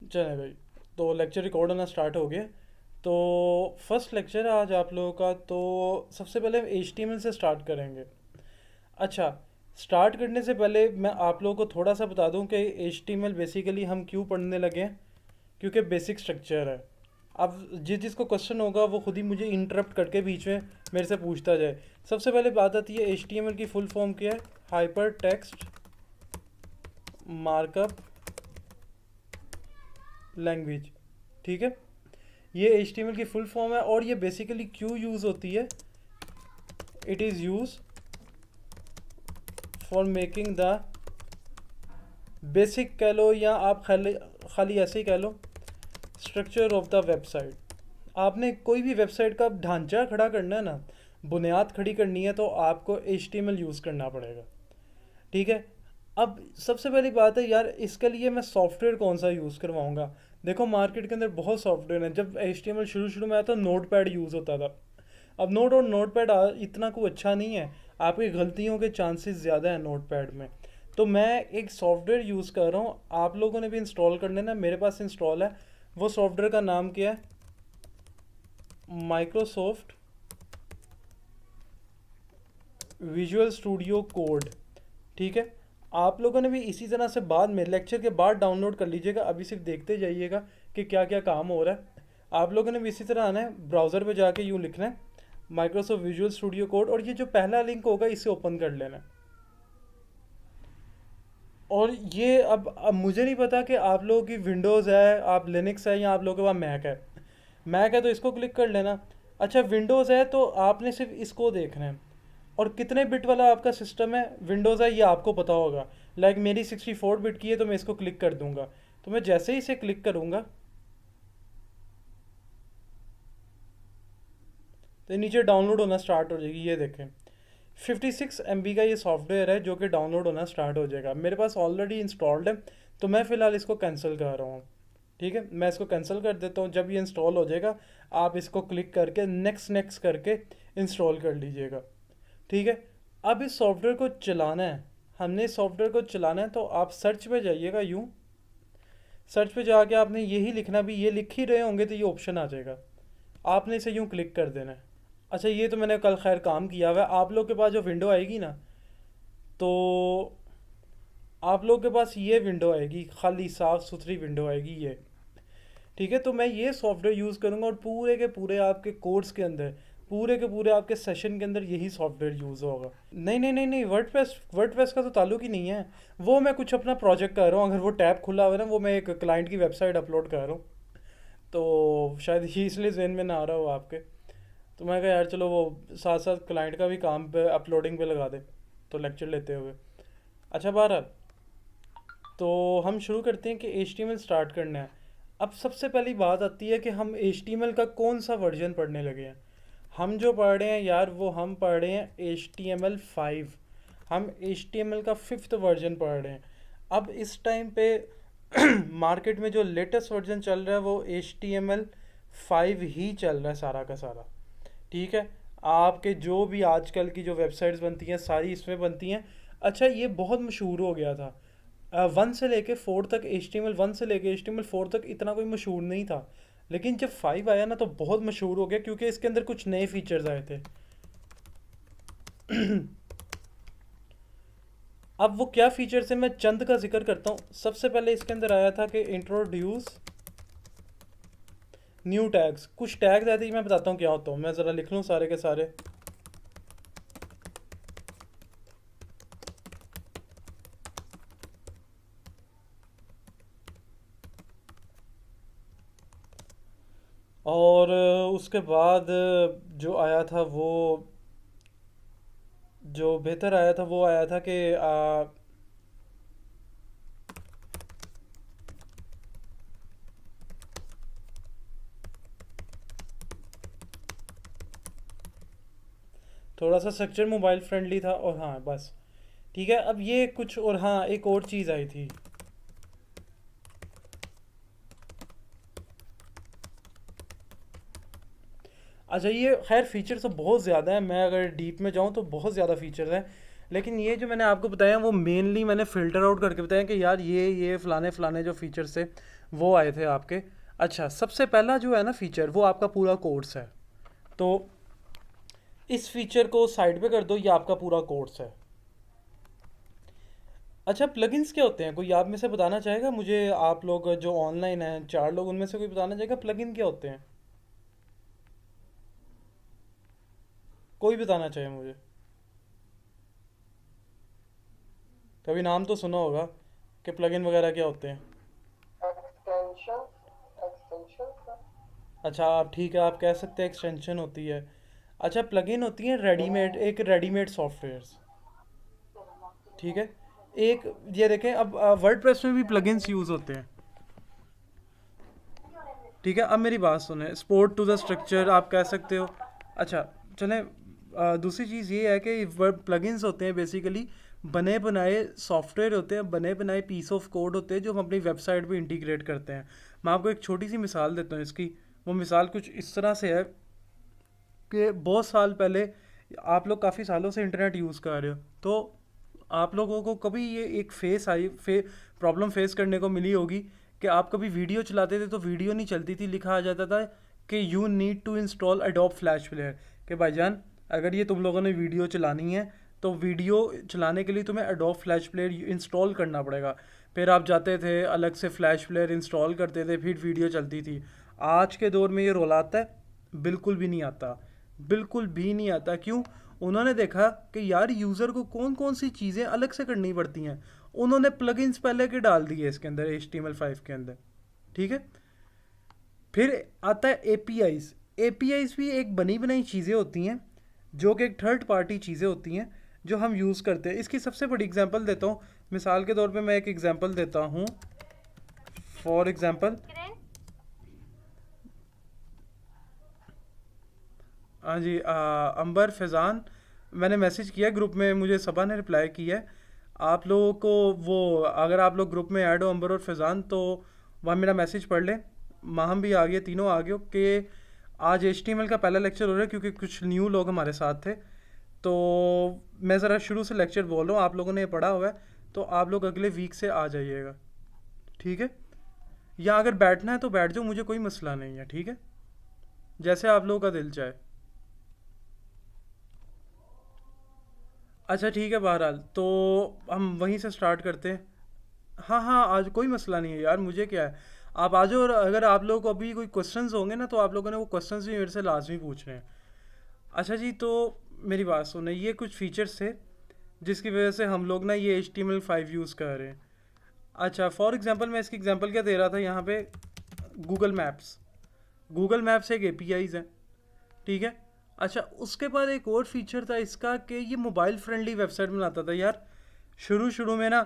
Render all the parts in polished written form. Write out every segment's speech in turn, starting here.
चले भाई, तो लेक्चर रिकॉर्ड होना स्टार्ट हो गया। तो फर्स्ट लेक्चर है आज आप लोगों का। तो सबसे पहले हम HTML से स्टार्ट करेंगे। अच्छा, स्टार्ट करने से पहले मैं आप लोगों को थोड़ा सा बता दूं कि HTML बेसिकली हम क्यों पढ़ने लगे हैं। क्योंकि बेसिक स्ट्रक्चर है। अब जिस जिसको क्वेश्चन होगा वो खुद ही मुझे इंटरप्ट करके बीच में मेरे से पूछता जाए। सबसे पहले बात आती है HTML की फुल फॉर्म क्या है। Hyper text markup language. ठीक है, ये HTML की फुल फॉर्म है। और ये बेसिकली क्यों यूज़ होती है। It is use for making the basic कह लो, या आप खाली खाली ऐसे ही कह लो, स्ट्रक्चर ऑफ द वेबसाइट। आपने कोई भी वेबसाइट का ढांचा खड़ा करना है ना, बुनियाद खड़ी करनी है, तो आपको HTML यूज़ करना पड़ेगा। ठीक है। अब सबसे पहली बात है यार, इसके लिए मैं सॉफ्टवेयर कौन सा यूज़ करवाऊंगा। देखो मार्केट के अंदर बहुत सॉफ्टवेयर हैं। जब HTML शुरू शुरू में आया तो नोट पैड यूज़ होता था। अब नोट और नोट पैड इतना कोई अच्छा नहीं है। आपकी गलतियों के चांसेस ज़्यादा है नोट पैड में। तो मैं एक सॉफ्टवेयर यूज़ कर रहा हूँ, आप लोगों ने भी इंस्टॉल करने ना, मेरे पास इंस्टॉल है। वो सॉफ्टवेयर का नाम क्या है, माइक्रोसॉफ्ट विजुअल स्टूडियो कोड। ठीक है, आप लोगों ने भी इसी तरह से बाद में लेक्चर के बाद डाउनलोड कर लीजिएगा। अभी सिर्फ देखते जाइएगा कि क्या क्या काम हो रहा है। आप लोगों ने भी इसी तरह आना है, ब्राउज़र पे जाके यूँ लिखना है माइक्रोसॉफ्ट विजुअल स्टूडियो कोड, और ये जो पहला लिंक होगा इसे ओपन कर लेना है। और ये अब मुझे नहीं पता कि आप लोगों की विंडोज़ है, आप लिनक्स है, या आप लोगों के पास मैक है। मैक है तो इसको क्लिक कर लेना। अच्छा, विंडोज़ है तो आपने सिर्फ इसको देखना है। और कितने बिट वाला आपका सिस्टम है, विंडोज़ है, ये आपको पता होगा। लाइक मेरी 64 बिट की है, तो मैं इसको क्लिक कर दूंगा। तो मैं जैसे ही इसे क्लिक करूंगा तो नीचे डाउनलोड होना स्टार्ट हो जाएगी। ये देखें, 56 MB का ये सॉफ्टवेयर है जो कि डाउनलोड होना स्टार्ट हो जाएगा। मेरे पास ऑलरेडी इंस्टॉल्ड है, तो मैं फ़िलहाल इसको कैंसिल कर रहा हूँ। ठीक है, मैं इसको कैंसिल कर देता हूँ। जब ये इंस्टॉल हो जाएगा आप इसको क्लिक करके नेक्स्ट नेक्स्ट करके इंस्टॉल कर लीजिएगा। ठीक है, अब इस सॉफ्टवेयर को चलाना है। हमने इस सॉफ्टवेयर को चलाना है, तो आप सर्च पे जाइएगा। यूँ सर्च पे जाके आपने यही लिखना, भी ये लिख ही रहे होंगे तो ये ऑप्शन आ जाएगा, आपने इसे यूँ क्लिक कर देना है। अच्छा, ये तो मैंने कल खैर काम किया हुआ है। आप लोग के पास जो विंडो आएगी ना, तो आप लोग के पास ये विंडो आएगी, खाली साफ़ सुथरी विंडो आएगी ये। ठीक है, तो मैं ये सॉफ्टवेयर यूज़ करूँगा, और पूरे के पूरे आपके कोर्स के अंदर, पूरे के पूरे आपके सेशन के अंदर यही सॉफ्टवेयर यूज़ होगा। नहीं नहीं नहीं नहीं, वर्डप्रेस का तो ताल्लुक ही नहीं है। वो मैं कुछ अपना प्रोजेक्ट कर रहा हूँ। अगर वो टैब खुला हुआ है ना, वो मैं एक क्लाइंट की वेबसाइट अपलोड कर रहा हूँ। तो शायद ही इसलिए जहन में ना आ रहा हो आपके। तो मैं कहा यार चलो वो साथ साथ क्लाइंट का भी काम पे अपलोडिंग पे लगा दे, तो लेक्चर लेते हुए। अच्छा, बहरहाल, तो हम शुरू करते हैं कि HTML स्टार्ट करना है। अब सबसे पहली बात आती है कि हम HTML का कौन सा वर्जन पढ़ने लगे हैं। हम जो पढ़ रहे हैं यार, वो हम पढ़ रहे हैं HTML5। हम HTML का 5th वर्जन पढ़ रहे हैं। अब इस टाइम पे मार्केट में जो लेटेस्ट वर्जन चल रहा है वो HTML5 ही चल रहा है सारा का सारा। ठीक है, आपके जो भी आजकल की जो वेबसाइट्स बनती हैं सारी इसमें बनती हैं। अच्छा, ये बहुत मशहूर हो गया था। 1 से लेके 4 तक, HTML 1 से लेके HTML 4 तक इतना कोई मशहूर नहीं था। लेकिन जब 5 आया ना तो बहुत मशहूर हो गया, क्योंकि इसके अंदर कुछ नए फीचर्स आए थे। अब वो क्या फीचर्स है, मैं चंद का जिक्र करता हूँ। सबसे पहले इसके अंदर आया था कि इंट्रोड्यूस न्यू टैग्स। कुछ टैग्स आए थे, मैं बताता हूँ क्या होता हूँ। मैं ज़रा लिख लूँ सारे के सारे। और उसके बाद जो आया था वो, जो बेहतर आया था वो आया था कि थोड़ा सा स्ट्रक्चर मोबाइल फ्रेंडली था। और हाँ बस, ठीक है। अब ये कुछ, और हाँ एक और चीज़ आई थी। अच्छा, ये खैर फीचर तो बहुत ज़्यादा है, मैं अगर डीप में जाऊँ तो बहुत ज़्यादा फीचर्स हैं। लेकिन ये जो मैंने आपको बताया वो मेनली मैंने फ़िल्टर आउट करके बताया कि यार ये फ़लाने फ़लाने जो फीचर्स थे वो आए थे आपके। अच्छा, सबसे पहला जो है ना फीचर, वो आपका पूरा कोर्स है। तो इस फीचर को साइड पे कर दो, ये आपका पूरा कोर्स है। अच्छा, प्लगइन्स क्या होते हैं? कोई आप में से बताना चाहेगा मुझे? आप लोग जो ऑनलाइन हैं, 4 लोग, उनमें से कोई बताना चाहेगा प्लगइन क्या होते हैं? कोई बताना चाहे मुझे। कभी नाम तो सुना होगा कि प्लगइन वगैरह क्या होते हैं। Extensions extensions. अच्छा, आप ठीक है, आप कह सकते हैं एक्सटेंशन होती है। अच्छा, प्लगइन होती है रेडीमेड, एक रेडीमेड सॉफ्टवेयर्स। ठीक है। एक, ये देखें, अब वर्डप्रेस में भी प्लगइन्स यूज़ होते हैं। ठीक है, अब मेरी बात सुने, स्पोर्ट टू द स्ट्रक्चर आप कह सकते हो। अच्छा, चलें, दूसरी चीज़ ये है कि वर्ड प्लगइन्स होते हैं बेसिकली बने बनाए सॉफ्टवेयर होते हैं, बने बनाए पीस ऑफ कोड होते हैं जो हम अपनी वेबसाइट पे इंटीग्रेट करते हैं। मैं आपको एक छोटी सी मिसाल देता हूँ इसकी। वो मिसाल कुछ इस तरह से है कि बहुत साल पहले, आप लोग काफ़ी सालों से इंटरनेट यूज़ कर रहे हो, तो आप लोगों को कभी ये एक प्रॉब्लम फेस करने को मिली होगी कि आप कभी वीडियो चलाते थे तो वीडियो नहीं चलती थी, लिखा आ जाता था कि you need to install Adobe Flash Player. कि भाईजान, अगर ये तुम लोगों ने वीडियो चलानी है तो वीडियो चलाने के लिए तुम्हें अडोब फ्लैश प्लेयर इंस्टॉल करना पड़ेगा। फिर आप जाते थे, अलग से फ्लैश प्लेयर इंस्टॉल करते थे, फिर वीडियो चलती थी। आज के दौर में ये रोल आता है? बिल्कुल भी नहीं आता। बिल्कुल भी नहीं आता। क्यों? उन्होंने देखा कि यार यूज़र को कौन कौन सी चीज़ें अलग से करनी पड़ती हैं, उन्होंने प्लगइन्स पहले के डाल दिए इसके अंदर, HTML5 के अंदर। ठीक है। फिर आता है एपीआईज। एपीआईज भी एक बनी बनाई चीज़ें होती हैं जो कि एक थर्ड पार्टी चीज़ें होती हैं जो हम यूज़ करते हैं। इसकी सबसे बड़ी एग्जांपल देता हूँ। मिसाल के तौर पे मैं एक एग्जांपल देता हूँ। फॉर एग्जांपल, हाँ जी, अंबर फैज़ान, मैंने मैसेज किया ग्रुप में, मुझे सबा ने रिप्लाई किया है। आप लोगों को वो, अगर आप लोग ग्रुप में ऐड हो, अंबर और फैज़ान, तो वहाँ मेरा मैसेज पढ़ लें। माहम भी आ गए, तीनों आ गए कि आज HTML का पहला लेक्चर हो रहा है क्योंकि कुछ न्यू लोग हमारे साथ थे। तो मैं ज़रा शुरू से लेक्चर बोल रहा हूँ, आप लोगों ने ये पढ़ा हुआ है, तो आप लोग अगले वीक से आ जाइएगा। ठीक है। या अगर बैठना है तो बैठ जाओ, मुझे कोई मसला नहीं है। ठीक है, जैसे आप लोगों का दिल चाहे। अच्छा ठीक है, बहरहाल तो हम वहीं से स्टार्ट करते हैं। हाँ हाँ, आज कोई मसला नहीं है यार, मुझे क्या है, आप आ जाओ। और अगर आप लोगों को अभी कोई क्वेश्चंस होंगे ना, तो आप लोगों ने वो क्वेश्चंस भी मेरे से लाजमी पूछने हैं। अच्छा जी, तो मेरी बात सुने, ये कुछ फीचर्स थे जिसकी वजह से हम लोग ना ये HTML5 यूज़ कर रहे हैं। अच्छा, फॉर एग्जांपल मैं इसकी एग्जांपल क्या दे रहा था यहाँ पे, गूगल मैप्स। गूगल मैप्स एक APIs है। ठीक है। अच्छा, उसके बाद एक और फीचर था इसका कि ये मोबाइल फ्रेंडली वेबसाइट बनाता था यार। शुरू शुरू में ना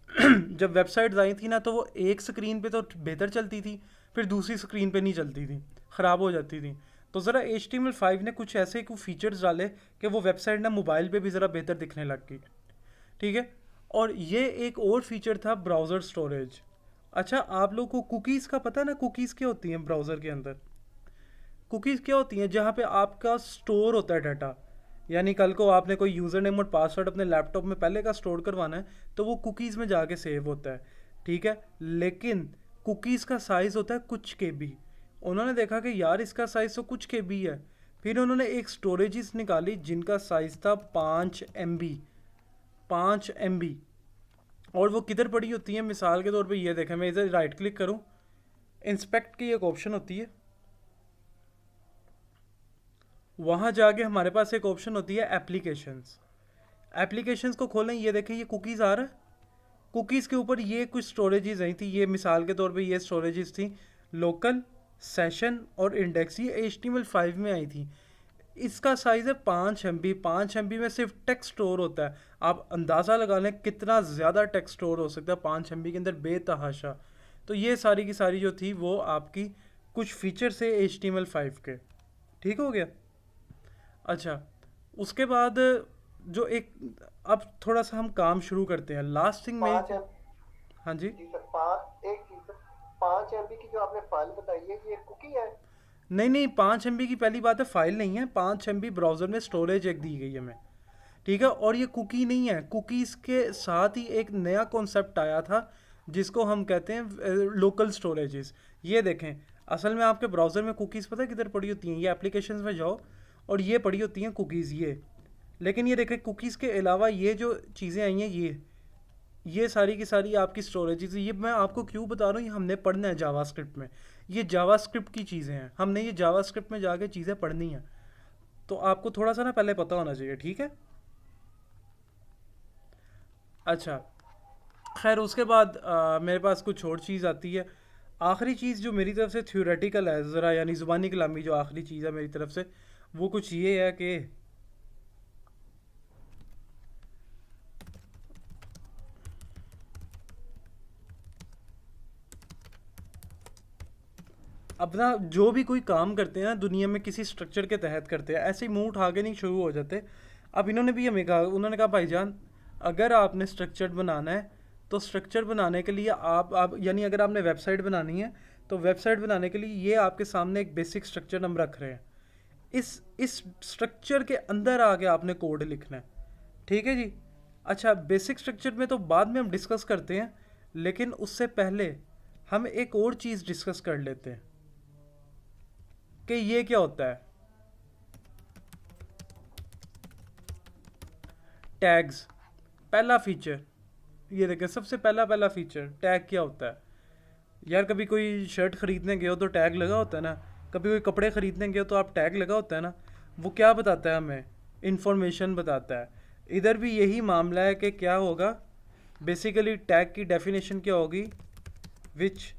जब वेबसाइट्स आई थी ना, तो वो एक स्क्रीन पे तो बेहतर चलती थी, फिर दूसरी स्क्रीन पे नहीं चलती थी, ख़राब हो जाती थी। तो ज़रा HTML5 ने कुछ ऐसे कुछ फीचर्स डाले कि वो वेबसाइट ना मोबाइल पे भी ज़रा बेहतर दिखने लग गई। ठीक है। और ये एक और फीचर था, ब्राउज़र स्टोरेज। अच्छा, आप लोग को कुकीज़ का पता है ना? कुकीज़ क्या होती हैं ब्राउज़र के अंदर? कुकीज़ क्या होती हैं? जहाँ पे आपका स्टोर होता है डाटा। यानी कल को आपने कोई यूज़र नेम और पासवर्ड अपने लैपटॉप में पहले का स्टोर करवाना है, तो वो कुकीज़ में जाके सेव होता है। ठीक है। लेकिन कुकीज़ का साइज़ होता है कुछ KB। उन्होंने देखा कि यार इसका साइज़ तो कुछ KB है। फिर उन्होंने एक स्टोरेजेस निकाली जिनका साइज़ था 5 MB। 5 MB। और वो किधर पड़ी होती है? मिसाल के तौर पे ये देखें, मैं इधर राइट क्लिक करूँ, इंस्पेक्ट की एक ऑप्शन होती है, वहाँ जाके हमारे पास एक ऑप्शन होती है एप्लीकेशंस। एप्लीकेशंस को खोलें, ये देखें ये कुकीज़ आ रहा है। कुकीज़ के ऊपर ये कुछ स्टोरेजेस आई थी। ये मिसाल के तौर पे ये स्टोरेजेस थी लोकल, सेशन और इंडेक्स। ये HTML5 में आई थी। इसका साइज़ है 5 MB। 5 MB में सिर्फ टेक्स्ट स्टोर होता है। आप अंदाज़ा लगा लें कितना ज़्यादा टेक्स्ट स्टोर हो सकता है 5 MB के अंदर, बेतहाशा। तो ये सारी की सारी जो थी वो आपकी कुछ फीचर से HTML5 के। ठीक हो गया। अच्छा, उसके बाद जो एक, अब थोड़ा सा हम काम शुरू करते हैं, लास्ट थिंग में। पाँच एम हाँ जी। जी सर, पाँच एक चीज सर, 5 MB की जो आपने फाइल बताई है ये कुकी है? नहीं नहीं, 5 MB की पहली बात है फाइल नहीं है, 5 MB ब्राउज़र में स्टोरेज एक दी गई है हमें। ठीक है। और ये कुकी नहीं है, कुकीज़ के साथ ही एक नया कॉन्सेप्ट आया था जिसको हम कहते हैं लोकल स्टोरेजेस। ये देखें, असल में आपके ब्राउज़र में कुकीज़ पता है किधर पड़ी होती हैं? ये एप्लीकेशंस में जाओ और ये पड़ी होती हैं कुकीज़ ये। लेकिन ये देखें, कुकीज़ के अलावा ये जो चीज़ें आई हैं, ये सारी की सारी आपकी स्टोरेजेस। ये मैं आपको क्यों बता रहा हूँ, ये हमने पढ़ना है जावास्क्रिप्ट में। ये जावास्क्रिप्ट की चीज़ें हैं, हमने ये जावास्क्रिप्ट में जाके चीज़ें पढ़नी हैं। तो आपको थोड़ा सा ना पहले पता होना चाहिए, ठीक है? अच्छा, खैर उसके बाद मेरे पास कुछ और चीज़ आती है। आखिरी चीज़ जो मेरी तरफ से थ्योरेटिकल है ज़रा, यानी ज़ुबानी कलामी, जो आखिरी चीज़ है मेरी तरफ से, वो कुछ ये है कि अपना जो भी कोई काम करते हैं ना दुनिया में, किसी स्ट्रक्चर के तहत करते हैं, ऐसे ही मुंह उठा के नहीं शुरू हो जाते। अब इन्होंने भी हमें कहा, उन्होंने कहा भाईजान, अगर आपने स्ट्रक्चर बनाना है तो स्ट्रक्चर बनाने के लिए आप यानी अगर आपने वेबसाइट बनानी है तो वेबसाइट बनाने के लिए ये आपके सामने एक बेसिक स्ट्रक्चर हम रख रहे हैं। इस स्ट्रक्चर के अंदर आके आपने कोड लिखना है, ठीक है जी? अच्छा, बेसिक स्ट्रक्चर में तो बाद में हम डिस्कस करते हैं, लेकिन उससे पहले हम एक और चीज़ डिस्कस कर लेते हैं कि ये क्या होता है। टैग्स, पहला फीचर। ये देखें, सबसे पहला पहला फीचर टैग क्या होता है। यार कभी कोई शर्ट खरीदने गए हो तो टैग लगा होता है ना, कभी कोई कपड़े खरीदने गए हो तो आप टैग लगा होता है ना। वो क्या बताता है हमें? इंफॉर्मेशन बताता है। इधर भी यही मामला है कि क्या होगा, बेसिकली टैग की डेफिनेशन क्या होगी? Which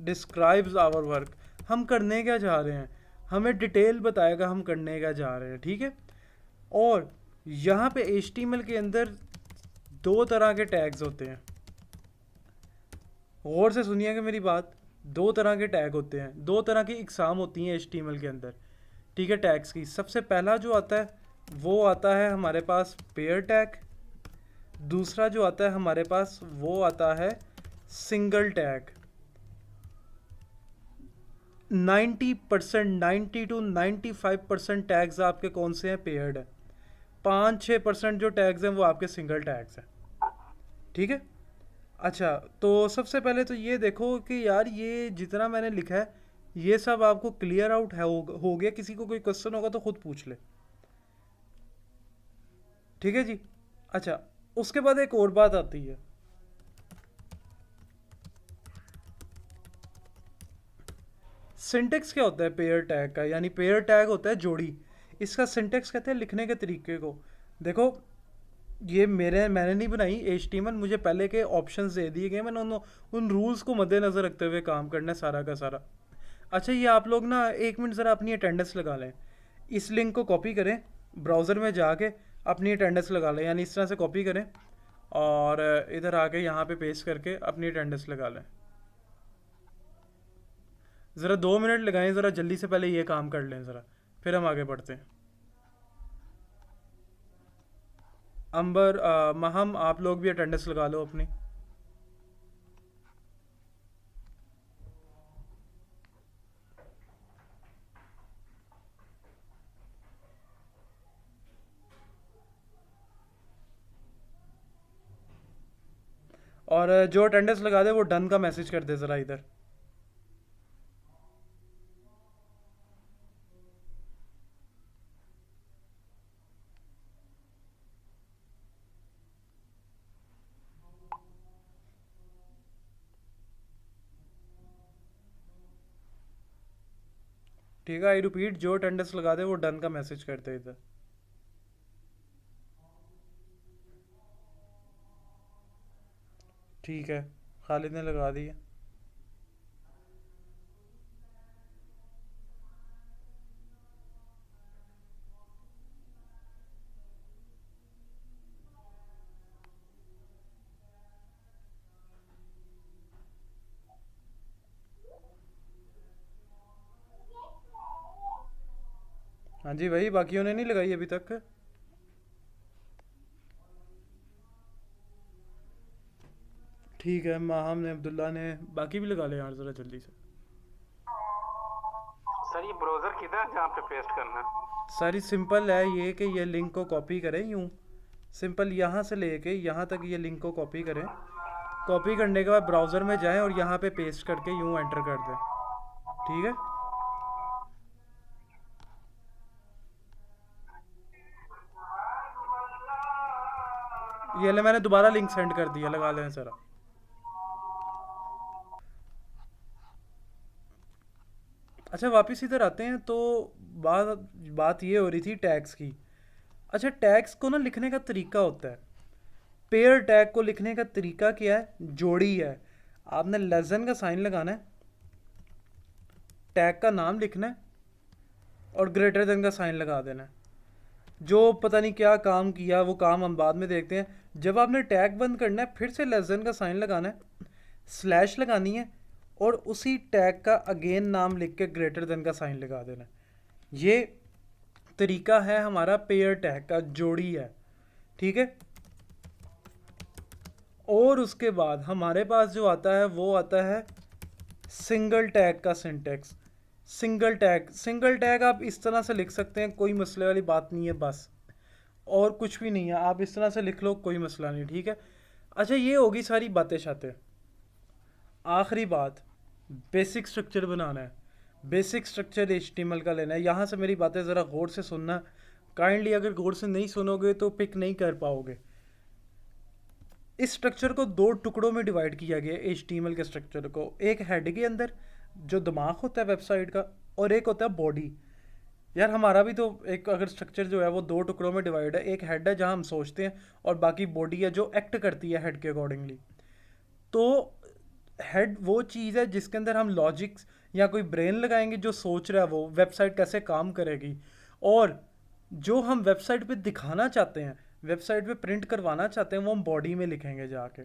describes our work. हम करने क्या जा रहे हैं, हमें डिटेल बताएगा हम करने क्या जा रहे हैं, ठीक है? और यहाँ पे HTML के अंदर दो तरह के टैग्स होते हैं। गौर से सुनिएगा मेरी बात। दो तरह के टैग होते हैं, दो तरह की इकसाम होती हैं HTML के अंदर, ठीक है? टैग्स की सबसे पहला जो आता है वो आता है हमारे पास पेयर टैग। दूसरा जो आता है हमारे पास वो आता है सिंगल टैग। 90%, 90 to 95% टैग्स आपके कौन से हैं? पेयर्ड है। 5-6% जो टैग्स हैं वो आपके सिंगल टैग्स हैं, ठीक है? अच्छा, तो सबसे पहले तो ये देखो कि यार ये जितना मैंने लिखा है ये सब आपको क्लियर आउट है, हो गया? किसी को कोई क्वेश्चन होगा तो खुद पूछ ले, ठीक है जी? अच्छा, उसके बाद एक और बात आती है। सिंटेक्स क्या होता है पेयर टैग का? यानी पेयर टैग होता है जोड़ी। इसका सिंटेक्स कहते हैं लिखने के तरीके को। देखो, ये मैंने नहीं बनाई HTML, मुझे पहले के ऑप्शंस दे दिए गए, मैंने उन रूल्स को मद्देनज़र रखते हुए काम करना है सारा का सारा। अच्छा, ये आप लोग ना 1 मिनट ज़रा अपनी अटेंडेंस लगा लें। इस लिंक को कॉपी करें, ब्राउज़र में जाके अपनी अटेंडेंस लगा लें, यानी इस तरह से कॉपी करें और इधर आके यहाँ पे पेस्ट करके अपनी अटेंडेंस लगा लें। ज़रा 2 मिनट लगाएं, ज़रा जल्दी से पहले ये काम कर लें ज़रा, फिर हम आगे बढ़ते हैं। अंबर, महम, आप लोग भी अटेंडेंस लगा लो अपनी। और जो अटेंडेंस लगा दे वो डन का मैसेज कर दे ज़रा इधर। ठीक है, आई रिपीट, जो अटेंडेंस लगा दे वो डन का मैसेज कर दे इधर। ठीक है, खालिद ने लगा दी है। हाँ जी भाई, बाकियों ने नहीं लगाई अभी तक? ठीक है, माहम ने, अब्दुल्ला ने, बाकी भी लगा ले यार ज़रा जल्दी से। सर ये ब्राउजर किधर है जहाँ पे पेस्ट करना है? सारी सिंपल है ये कि ये लिंक को कॉपी करें यूँ, सिंपल यहाँ से लेके यहाँ तक ये लिंक को कॉपी करें। कॉपी करने के बाद ब्राउज़र में जाएं और यहाँ पे पेस्ट करके यूँ एंटर कर दें। ठीक है, ये ले मैंने दोबारा लिंक सेंड कर दिया, लगा लें ज़रा। अच्छा वापस इधर आते हैं। तो बात बात ये हो रही थी टैग्स की। अच्छा टैग्स को ना लिखने का तरीका होता है। पेयर टैग को लिखने का तरीका क्या है? जोड़ी है। आपने लेसन का साइन लगाना है, टैग का नाम लिखना है और ग्रेटर देन का साइन लगा देना है। जो पता नहीं क्या काम किया, वो काम हम बाद में देखते हैं। जब आपने टैग बंद करना है फिर से लेसन का साइन लगाना है, स्लैश लगानी है और उसी टैग का अगेन नाम लिख के ग्रेटर देन का साइन लगा देना है। ये तरीका है हमारा पेयर टैग का, जोड़ी है। ठीक है, और उसके बाद हमारे पास जो आता है वो आता है सिंगल टैग का सिंटेक्स। सिंगल टैग आप इस तरह से लिख सकते हैं, कोई मसले वाली बात नहीं है, बस और कुछ भी नहीं है। आप इस तरह से लिख लो, कोई मसला नहीं। ठीक है, अच्छा ये होगी सारी बातें शातें। आखिरी बात, बेसिक स्ट्रक्चर बनाना है। बेसिक स्ट्रक्चर HTML का लेना है। यहाँ से मेरी बातें ज़रा गौर से सुनना काइंडली, अगर गौर से नहीं सुनोगे तो पिक नहीं कर पाओगे। इस स्ट्रक्चर को दो टुकड़ों में डिवाइड किया गया है HTML के स्ट्रक्चर को। एक हेड के अंदर जो दिमाग होता है वेबसाइट का, और एक होता है बॉडी। यार हमारा भी तो एक अगर स्ट्रक्चर जो है वो दो टुकड़ों में डिवाइड है। एक हेड है जहाँ हम सोचते हैं और बाकी बॉडी है जो एक्ट करती है हेड के अकॉर्डिंगली। तो हेड वो चीज़ है जिसके अंदर हम लॉजिक्स या कोई ब्रेन लगाएंगे, जो सोच रहा है वो वेबसाइट कैसे काम करेगी, और जो हम वेबसाइट पे दिखाना चाहते हैं, वेबसाइट पे प्रिंट करवाना चाहते हैं, वो हम बॉडी में लिखेंगे जाके।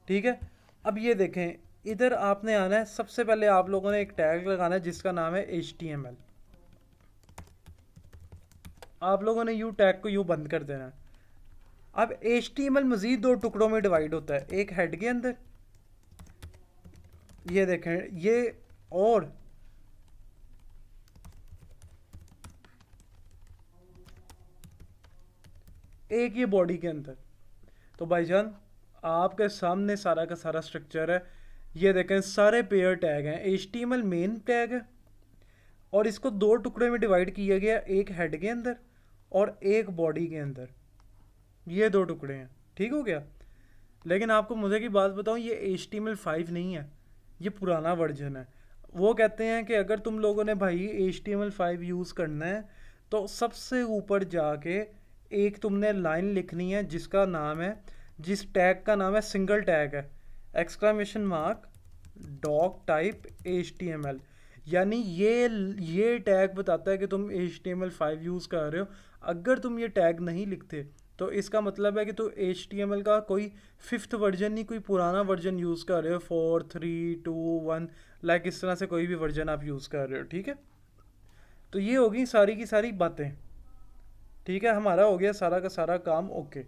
ठीक है, अब ये देखें, इधर आपने आना है। सबसे पहले आप लोगों ने एक टैग लगाना है जिसका नाम है HTML। आप लोगों ने यू टैग को यू बंद कर देना है। अब HTML मजीद दो टुकड़ों में डिवाइड होता है, एक हेड के अंदर, ये देखें ये, और एक ये बॉडी के अंदर। तो भाईजान आपके सामने सारा का सारा स्ट्रक्चर है। ये देखें सारे पेयर टैग हैं। HTML मेन टैग है और इसको दो टुकड़े में डिवाइड किया गया, एक हेड के अंदर और एक बॉडी के अंदर। ये दो टुकड़े हैं, ठीक हो गया। लेकिन आपको मुझे की बात बताऊं, ये HTML5 नहीं है, ये पुराना वर्जन है। वो कहते हैं कि अगर तुम लोगों ने भाई HTML5 यूज़ करना है तो सबसे ऊपर जाके एक तुमने लाइन लिखनी है जिसका नाम है, जिस टैग का नाम है सिंगल टैग है, exclamation mark doc type HTML। यानी ये टैग बताता है कि तुम HTML5 यूज़ कर रहे हो। अगर तुम ये टैग नहीं लिखते तो इसका मतलब है कि तो HTML का कोई 5th वर्जन नहीं, कोई पुराना वर्जन यूज़ कर रहे हो, 4 3 2 1, लाइक इस तरह से कोई भी वर्जन आप यूज़ कर रहे हो। ठीक है, तो ये होगी सारी की सारी बातें। ठीक है, हमारा हो गया सारा का सारा काम ओके।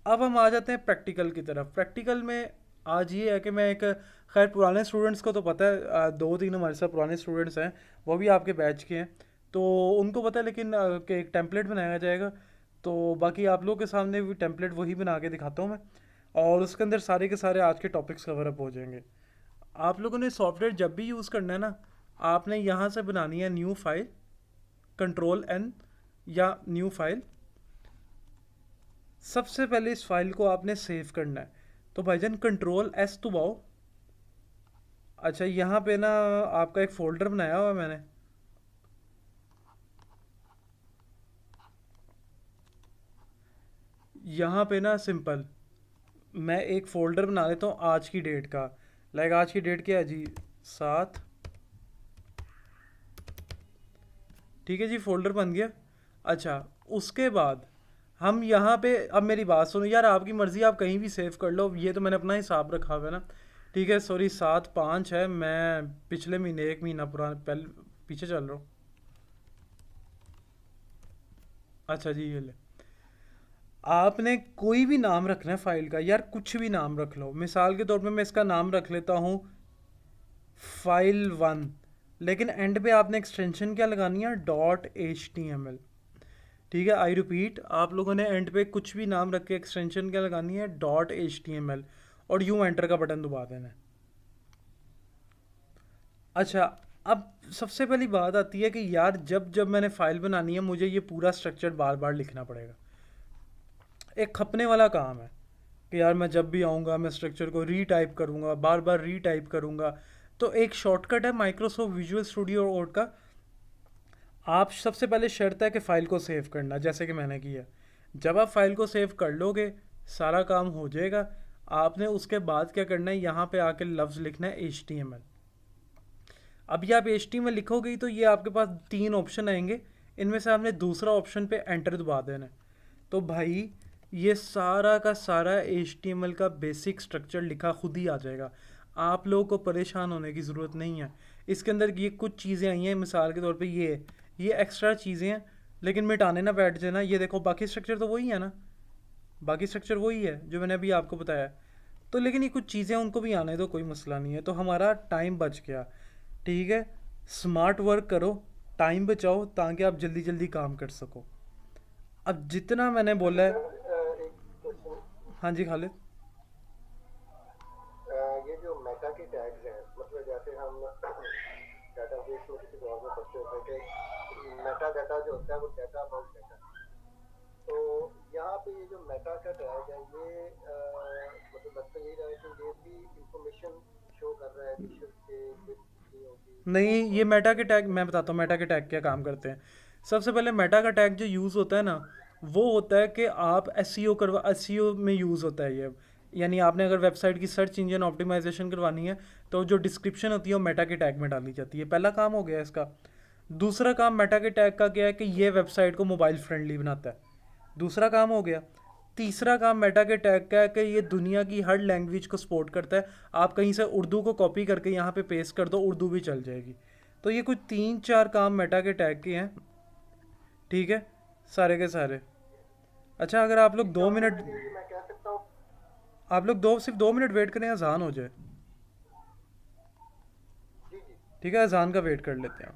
अब हम आ जाते हैं प्रैक्टिकल की तरफ। प्रैक्टिकल में आज ये है कि मैं एक, खैर पुराने स्टूडेंट्स को तो पता है, 2-3 हमारे साथ पुराने स्टूडेंट्स हैं, वो भी आपके बैच के हैं, तो उनको पता है। लेकिन कि एक टेम्पलेट बनाया जाएगा, तो बाकी आप लोगों के सामने भी टेम्पलेट वही बना के दिखाता हूँ मैं, और उसके अंदर सारे के सारे आज के टॉपिक्स कवर अप हो जाएंगे। आप लोगों ने सॉफ्टवेयर जब भी यूज़ करना है ना, आपने यहाँ से बनानी है न्यू फाइल, Ctrl+N या न्यू फाइल। सबसे पहले इस फाइल को आपने सेव करना है, तो भाईजान Ctrl+S दबाओ। अच्छा यहाँ पे ना आपका एक फ़ोल्डर बनाया हुआ है मैंने, यहाँ पे ना सिंपल मैं एक फ़ोल्डर बना लेता हूँ आज की डेट का। लाइक आज की डेट क्या है जी, 7। ठीक है जी, फ़ोल्डर बन गया। अच्छा उसके बाद हम यहाँ पे, अब मेरी बात सुनो यार, आपकी मर्ज़ी, आप कहीं भी सेव कर लो, ये तो मैंने अपना हिसाब रखा हुआ है ना। ठीक है, सॉरी 7/5 है, मैं पिछले महीने 1 महीना पुराना पहले पीछे चल रहा हूँ। अच्छा जी ये ले, आपने कोई भी नाम रखना है फाइल का, यार कुछ भी नाम रख लो। मिसाल के तौर पे मैं इसका नाम रख लेता हूँ file1, लेकिन एंड पे आपने एक्सटेंशन क्या लगानी है, .html। ठीक है। आई रिपीट, आप लोगों ने एंड पे कुछ भी नाम रख के एक्सटेंशन क्या लगानी है, .html, और यूं एंटर का बटन दबा देना है। अच्छा, अब सबसे पहली बात आती है कि यार जब जब मैंने फाइल बनानी है मुझे ये पूरा स्ट्रक्चर बार बार लिखना पड़ेगा। एक खपने वाला काम है कि यार मैं जब भी आऊँगा मैं स्ट्रक्चर को रीटाइप करूँगा, बार बार रीटाइप करूँगा। तो एक शॉर्टकट है माइक्रोसॉफ्ट विजुअल स्टूडियो कोड का। आप सबसे पहले शर्त है कि फ़ाइल को सेव करना, जैसे कि मैंने किया। जब आप फाइल को सेव कर लोगे सारा काम हो जाएगा। आपने उसके बाद क्या करना है, यहाँ पे आके लफ्ज़ लिखना है HTML। अभी आप HTML लिखोगे तो ये आपके पास 3 ऑप्शन आएंगे, इनमें से आपने दूसरा ऑप्शन पे एंटर दबा देना है। तो भाई ये सारा का सारा HTML का बेसिक स्ट्रक्चर लिखा खुद ही आ जाएगा। आप लोगों को परेशान होने की ज़रूरत नहीं है। इसके अंदर ये कुछ चीज़ें आई हैं, मिसाल के तौर पे ये एक्स्ट्रा चीज़ें हैं, लेकिन मिटाने ना बैठ जाना। ये देखो बाकी स्ट्रक्चर तो वही है ना, बाकी स्ट्रक्चर वही है जो मैंने अभी आपको बताया। तो लेकिन ये कुछ चीज़ें उनको भी आने दो, कोई मसला नहीं है। तो हमारा टाइम बच गया। ठीक है, स्मार्ट वर्क करो, टाइम बचाओ ताकि आप जल्दी जल्दी काम कर सको। अब जितना मैंने बोला है। सर एक क्वेश्चन, हाँ जी खालिद। ये जो मेटा के टैग्स हैं, मतलब जैसे हम डेटाबेस में किसी और में पढ़ते होते हैं कि मेटा डाटा जो होता है वो डाटा अबाउट डाटा, तो यहाँ पे ये जो मेटा का टैग है ये मतलब लगता यही रहा है कि ये भी इंफॉर्मेशन शो कर रहा है विजुअल के ये होगी। नहीं, ये मेटा के टैग मैं बताता हूँ मेटा के टैग क्या काम करते हैं। सबसे पहले मेटा का टैग जो यूज़ होता है ना, वो होता है कि आप एसईओ में यूज़ होता है ये। यानी आपने अगर वेबसाइट की सर्च इंजन ऑप्टिमाइजेशन करवानी है तो जो डिस्क्रिप्शन होती है वो मेटा के टैग में डाली जाती है। पहला काम हो गया इसका। दूसरा काम मेटा के टैग का क्या है कि ये वेबसाइट को मोबाइल फ्रेंडली बनाता है, दूसरा काम हो गया। तीसरा काम मेटा के टैग का है कि ये दुनिया की हर लैंग्वेज को सपोर्ट करता है। आप कहीं से उर्दू को कॉपी करके यहाँ पे पेस्ट कर दो, उर्दू भी चल जाएगी। तो ये कुछ 3-4 काम मेटा के टैग के हैं। ठीक है, सारे के सारे। अच्छा, अगर आप लोग इसका 2 मिनट, मतलब ये मैं कह सकता हूँ। आप लोग दो सिर्फ 2 मिनट वेट करें, अजान हो जाए। जी जी। ठीक है, अजान का वेट कर लेते हैं।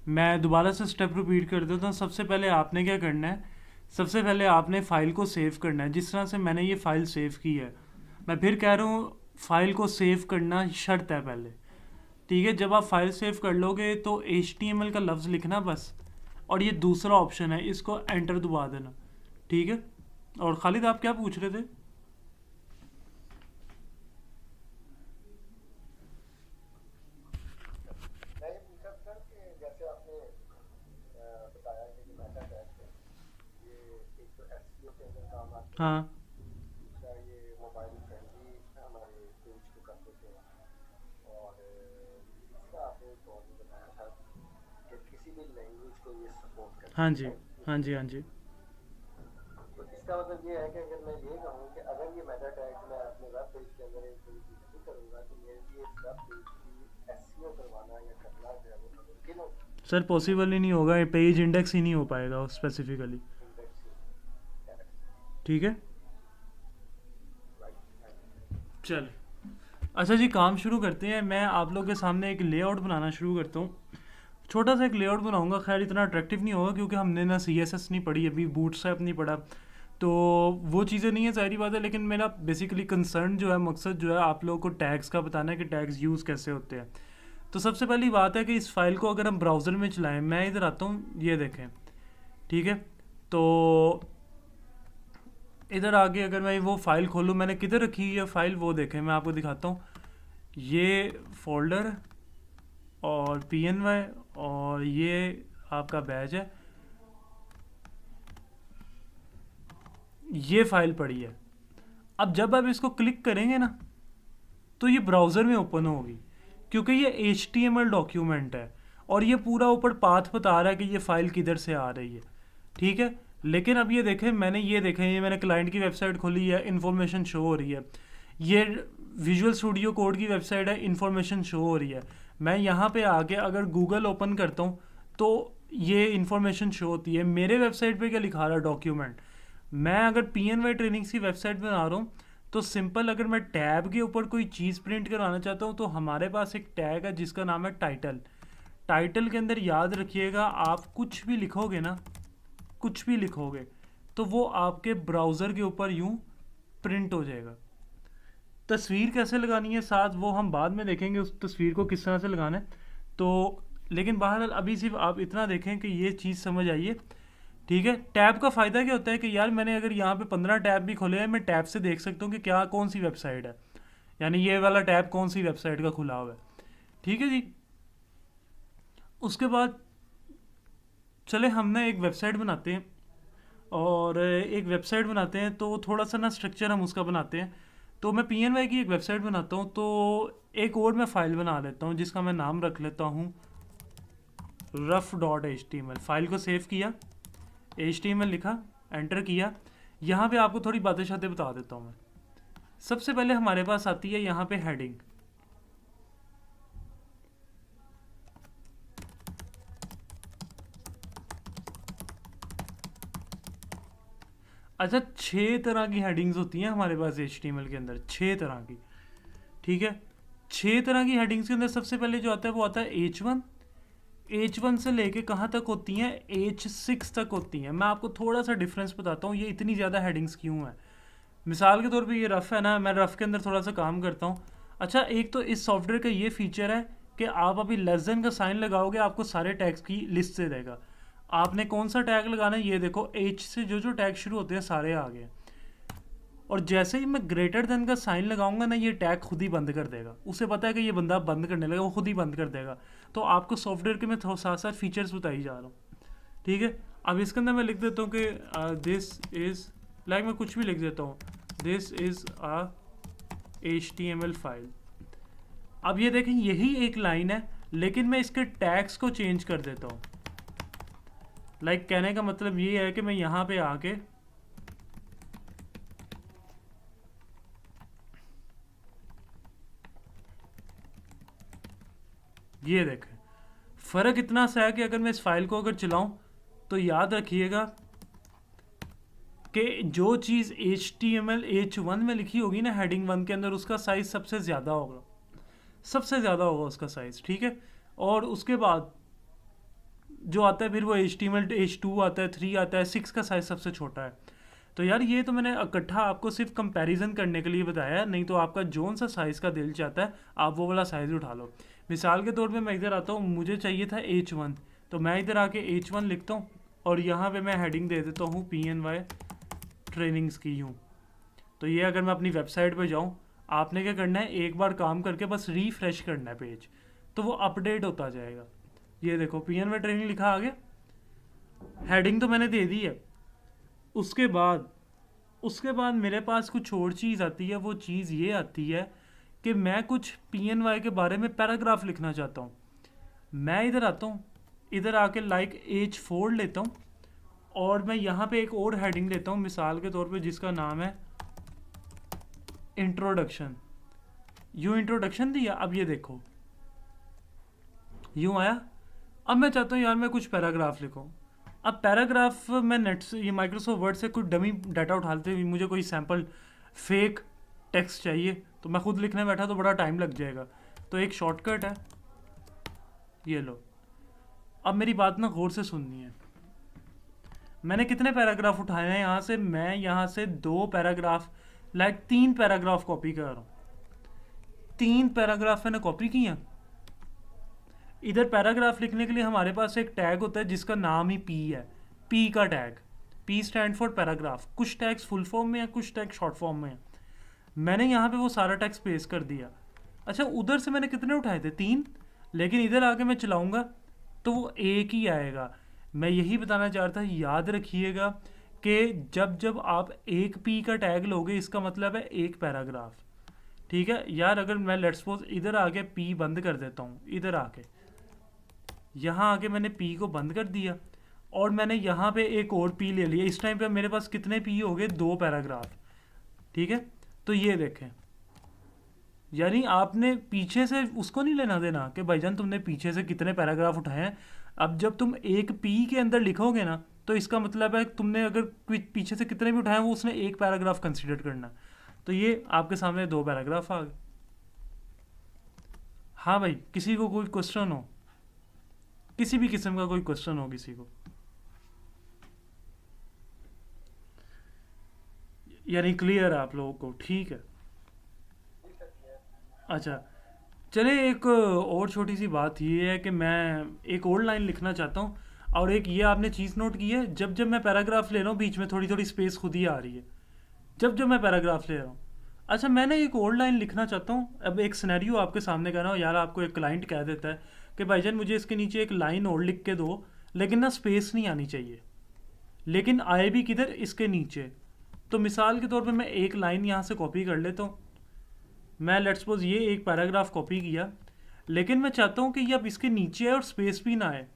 मैं दोबारा से स्टेप रिपीट कर देता हूँ। सबसे पहले आपने क्या करना है, सबसे पहले आपने फ़ाइल को सेव करना है, जिस तरह से मैंने ये फ़ाइल सेव की है। मैं फिर कह रहा हूँ, फ़ाइल को सेव करना शर्त है पहले। ठीक है, जब आप फाइल सेव कर लोगे तो HTML का लफ्ज़ लिखना बस, और ये दूसरा ऑप्शन है, इसको एंटर दबा देना। ठीक है। और खालिद आप क्या पूछ रहे थे? मैं ये पूछा था कि जैसे आपने बताया कि जो मेटा टैग है ये एक तो एसईओ के अंदर काम आते हैं, हाँ दूसरा ये मोबाइल फ्रेंडली हमारे पेज को कर देते हैं, और तीसरा आपने एक और भी बताया था कि किसी भी लैंग्वेज को ये सपोर्ट करते हाँ हैं, जी, राइट। हाँ जी, हाँ जी। तो इसका मतलब ये है कि अगर मैं ये कहूँ कि अगर ये मेटा टैग मैं अपने वेब पेज के अंदर इंक्लूड नहीं करूँगा तो मेरे लिए इस वेब पेज की एसईओ करवाना या करना जो है वो मुमकिन हो सर पॉसिबल ही नहीं होगा, ये पेज इंडेक्स ही नहीं हो पाएगा स्पेसिफिकली। इंडेक्स। ठीक है, राइट। चल। अच्छा जी, काम शुरू करते हैं। मैं आप लोग के सामने एक लेआउट बनाना शुरू करता हूँ। छोटा सा एक लेआउट बनाऊंगा, खैर इतना अट्रैक्टिव नहीं होगा क्योंकि हमने ना CSS नहीं पढ़ी अभी, बूटस्ट्रैप नहीं पढ़ा, तो वो चीज़ें नहीं है, सारी बात है। लेकिन मेरा बेसिकली कंसर्न जो है, मकसद जो है, आप लोगों को टैग्स का बताना है कि टैग्स यूज़ कैसे होते हैं। तो सबसे पहली बात है कि इस फाइल को अगर हम ब्राउज़र में चलाएं, मैं इधर आता हूँ, ये देखें। ठीक है, तो इधर आगे अगर मैं वो फ़ाइल खोलूँ, मैंने किधर रखी है फाइल वो देखें, मैं आपको दिखाता हूँ। ये फोल्डर और PNY और ये आपका बैच है, ये फाइल पड़ी है। अब जब आप इसको क्लिक करेंगे ना तो ये ब्राउज़र में ओपन होगी, क्योंकि ये HTML डॉक्यूमेंट है और ये पूरा ऊपर पाथ बता रहा है कि ये फ़ाइल किधर से आ रही है। ठीक है, लेकिन अब ये देखें, मैंने क्लाइंट की वेबसाइट खोली है, इन्फॉर्मेशन शो हो रही है। ये विजुअल स्टूडियो कोड की वेबसाइट है, इन्फॉर्मेशन शो हो रही है। मैं यहाँ पे आके अगर गूगल ओपन करता हूँ तो ये इन्फॉर्मेशन शो होती है। मेरे वेबसाइट पे क्या लिखा रहा है, डॉक्यूमेंट। मैं अगर PNY ट्रेनिंग्स की वेबसाइट बना रहा हूँ तो सिंपल, अगर मैं टैब के ऊपर कोई चीज़ प्रिंट करवाना चाहता हूँ तो हमारे पास एक टैग है जिसका नाम है टाइटल। टाइटल के अंदर याद रखिएगा, आप कुछ भी लिखोगे ना, कुछ भी लिखोगे तो वो आपके ब्राउज़र के ऊपर यूं प्रिंट हो जाएगा। तस्वीर कैसे लगानी है साथ वो हम बाद में देखेंगे, उस तस्वीर को किस तरह से लगाना है। तो लेकिन बहरहाल अभी सिर्फ आप इतना देखें कि ये चीज़ समझ आइए, ठीक है। टैब का फ़ायदा क्या होता है कि यार मैंने अगर यहाँ पे 15 टैब भी खोले हैं, मैं टैब से देख सकता हूँ कि क्या कौन सी वेबसाइट है, यानी ये वाला टैब कौन सी वेबसाइट का खुला हुआ है, ठीक है जी। उसके बाद चले हमने एक वेबसाइट बनाते हैं, और एक वेबसाइट बनाते हैं तो थोड़ा सा ना स्ट्रक्चर हम उसका बनाते हैं। तो मैं PNY की एक वेबसाइट बनाता हूँ, तो एक और मैं फ़ाइल बना लेता हूँ जिसका मैं नाम रख लेता हूँ rough.html। फाइल को सेव किया, HTML लिखा, एंटर किया। यहाँ पे आपको थोड़ी बातें शातें बता देता हूँ मैं। सबसे पहले हमारे पास आती है यहाँ पे हेडिंग। अच्छा, 6 तरह की हेडिंग्स होती हैं हमारे पास HTML के अंदर, 6 तरह की, ठीक है। 6 तरह की हेडिंग्स के अंदर सबसे पहले जो आता है वो आता है H1। H1 से लेके कहाँ तक होती हैं, H6 तक होती हैं। मैं आपको थोड़ा सा डिफरेंस बताता हूँ ये इतनी ज़्यादा हेडिंग्स क्यों है। मिसाल के तौर पे ये रफ़ है ना, मैं रफ़ के अंदर थोड़ा सा काम करता हूँ। अच्छा, एक तो इस सॉफ्टवेयर का ये फीचर है कि आप अभी लेस देन का साइन लगाओगे आपको सारे टैग्स की लिस्ट से देगा। आपने कौन सा टैग लगाना है, ये देखो H से जो जो टैग शुरू होते हैं सारे आ गए। और जैसे ही मैं ग्रेटर देन का साइन लगाऊंगा ना, ये टैग खुद ही बंद कर देगा। उसे पता है कि ये बंदा बंद करने लगा, वो खुद ही बंद कर देगा। तो आपको सॉफ्टवेयर के मैं साथ साथ फीचर्स बताई जा रहा हूँ, ठीक है। अब इसके अंदर मैं लिख देता हूँ कि दिस इज़ लाइक, मैं कुछ भी लिख देता हूँ, this is a HTML file. अब ये देखें यही एक लाइन है, लेकिन मैं इसके टैग्स को चेंज कर देता हूँ। लाइक कहने का मतलब ये है कि मैं यहाँ पे आके ये देखें, फ़र्क इतना सा है कि अगर मैं इस फाइल को अगर चलाऊं तो याद रखिएगा कि जो चीज़ HTML H1 में लिखी होगी ना हेडिंग 1 के अंदर, उसका साइज़ सबसे ज़्यादा होगा, सबसे ज़्यादा होगा उसका साइज़, ठीक है। और उसके बाद जो आता है फिर वो HTML H2 आता है, 3 आता है, 6 का साइज़ सबसे छोटा है। तो यार ये तो मैंने इकट्ठा आपको सिर्फ कंपैरिजन करने के लिए बताया, नहीं तो आपका जोन सा साइज़ का दिल चाहता है आप वो वाला साइज़ उठा लो। मिसाल के तौर पे मैं इधर आता हूँ, मुझे चाहिए था H1, तो मैं इधर आके H1 लिखता हूँ और यहाँ पे मैं हेडिंग दे देता हूँ PNY ट्रेनिंग्स की यूँ। तो ये अगर मैं अपनी वेबसाइट पे जाऊँ, आपने क्या करना है, एक बार काम करके बस रिफ्रेश करना है पेज, तो वो अपडेट होता जाएगा। ये देखो PNY ट्रेनिंग लिखा आ गया, हेडिंग तो मैंने दे दी है। उसके बाद मेरे पास कुछ और चीज़ आती है। वो चीज़ ये आती है कि मैं कुछ PNY के बारे में पैराग्राफ लिखना चाहता हूँ। मैं इधर आता हूँ, इधर आके लाइक H4 लेता हूँ और मैं यहाँ पे एक और हेडिंग देता हूँ मिसाल के तौर पे, जिसका नाम है इंट्रोडक्शन। यूँ इंट्रोडक्शन दिया, अब ये देखो यूँ आया। अब मैं चाहता हूँ यार मैं कुछ पैराग्राफ लिखूँ। अब पैराग्राफ मैं नेट से, ये माइक्रोसॉफ्ट वर्ड से कुछ डमी डाटा उठाते हुए मुझे कोई सैम्पल फेक टेक्स्ट चाहिए, तो मैं खुद लिखने बैठा तो बड़ा टाइम लग जाएगा। तो एक शॉर्टकट है, ये लो। अब मेरी बात ना गौर से सुननी है। मैंने कितने पैराग्राफ उठाए हैं यहाँ से, मैं यहाँ से 2 पैराग्राफ लाइक 3 पैराग्राफ कॉपी कर रहा हूँ। 3 पैराग्राफ मैंने कॉपी किया। इधर पैराग्राफ लिखने के लिए हमारे पास एक टैग होता है जिसका नाम ही P है, P का tag. P stand for paragraph. कुछ टैग्स फुल फॉर्म में है, कुछ टैग शॉर्ट फॉर्म में है। मैंने यहाँ पे वो सारा टैक्स पेस्ट कर दिया। अच्छा, उधर से मैंने कितने उठाए थे, 3, लेकिन इधर आके मैं चलाऊंगा तो वो एक ही आएगा। मैं यही बताना चाह रहा था, याद रखिएगा कि जब जब आप एक P का टैग लोगे इसका मतलब है एक पैराग्राफ, ठीक है यार। अगर मैं लेट्स सपोज इधर आके P बंद कर देता हूँ, इधर आके यहाँ आके मैंने P को बंद कर दिया और मैंने यहाँ पे एक और P ले लिया। इस टाइम पे मेरे पास कितने P हो गए, 2 पैराग्राफ, ठीक है। तो ये देखें, यानी आपने पीछे से उसको नहीं लेना देना कि भाईजान तुमने पीछे से कितने पैराग्राफ उठाए हैं। अब जब तुम एक P के अंदर लिखोगे ना, तो इसका मतलब है तुमने अगर पीछे से कितने भी उठाए वो उसने एक पैराग्राफ कंसिडर करना। तो ये आपके सामने 2 पैराग्राफ आ गए। हाँ भाई, किसी को कोई क्वेश्चन हो, किसी भी किस्म का कोई क्वेश्चन हो किसी को? यानी क्लियर है आप लोगों को? ठीक है। जी सर क्लियर। अच्छा, चले एक और छोटी सी बात ये है कि मैं एक और लाइन लिखना चाहता हूँ। और एक ये आपने चीज़ नोट की है, जब जब मैं पैराग्राफ ले रहा हूँ बीच में थोड़ी थोड़ी स्पेस खुद ही आ रही है, जब जब मैं पैराग्राफ ले रहा हूँ। अच्छा, मैंने एक और लाइन लिखना चाहता हूँ। अब एक सिनेरियो आपके सामने कर रहा हूँ यार, आपको एक क्लाइंट कह देता है कि भाईजान मुझे इसके नीचे एक लाइन और लिख के दो, लेकिन ना स्पेस नहीं आनी चाहिए, लेकिन आए भी किधर, इसके नीचे। तो मिसाल के तौर पे मैं एक लाइन यहाँ से कॉपी कर लेता हूँ। मैं लेट्स सपोज ये एक पैराग्राफ कॉपी किया, लेकिन मैं चाहता हूँ कि ये अब इसके नीचे है और स्पेस भी ना आए।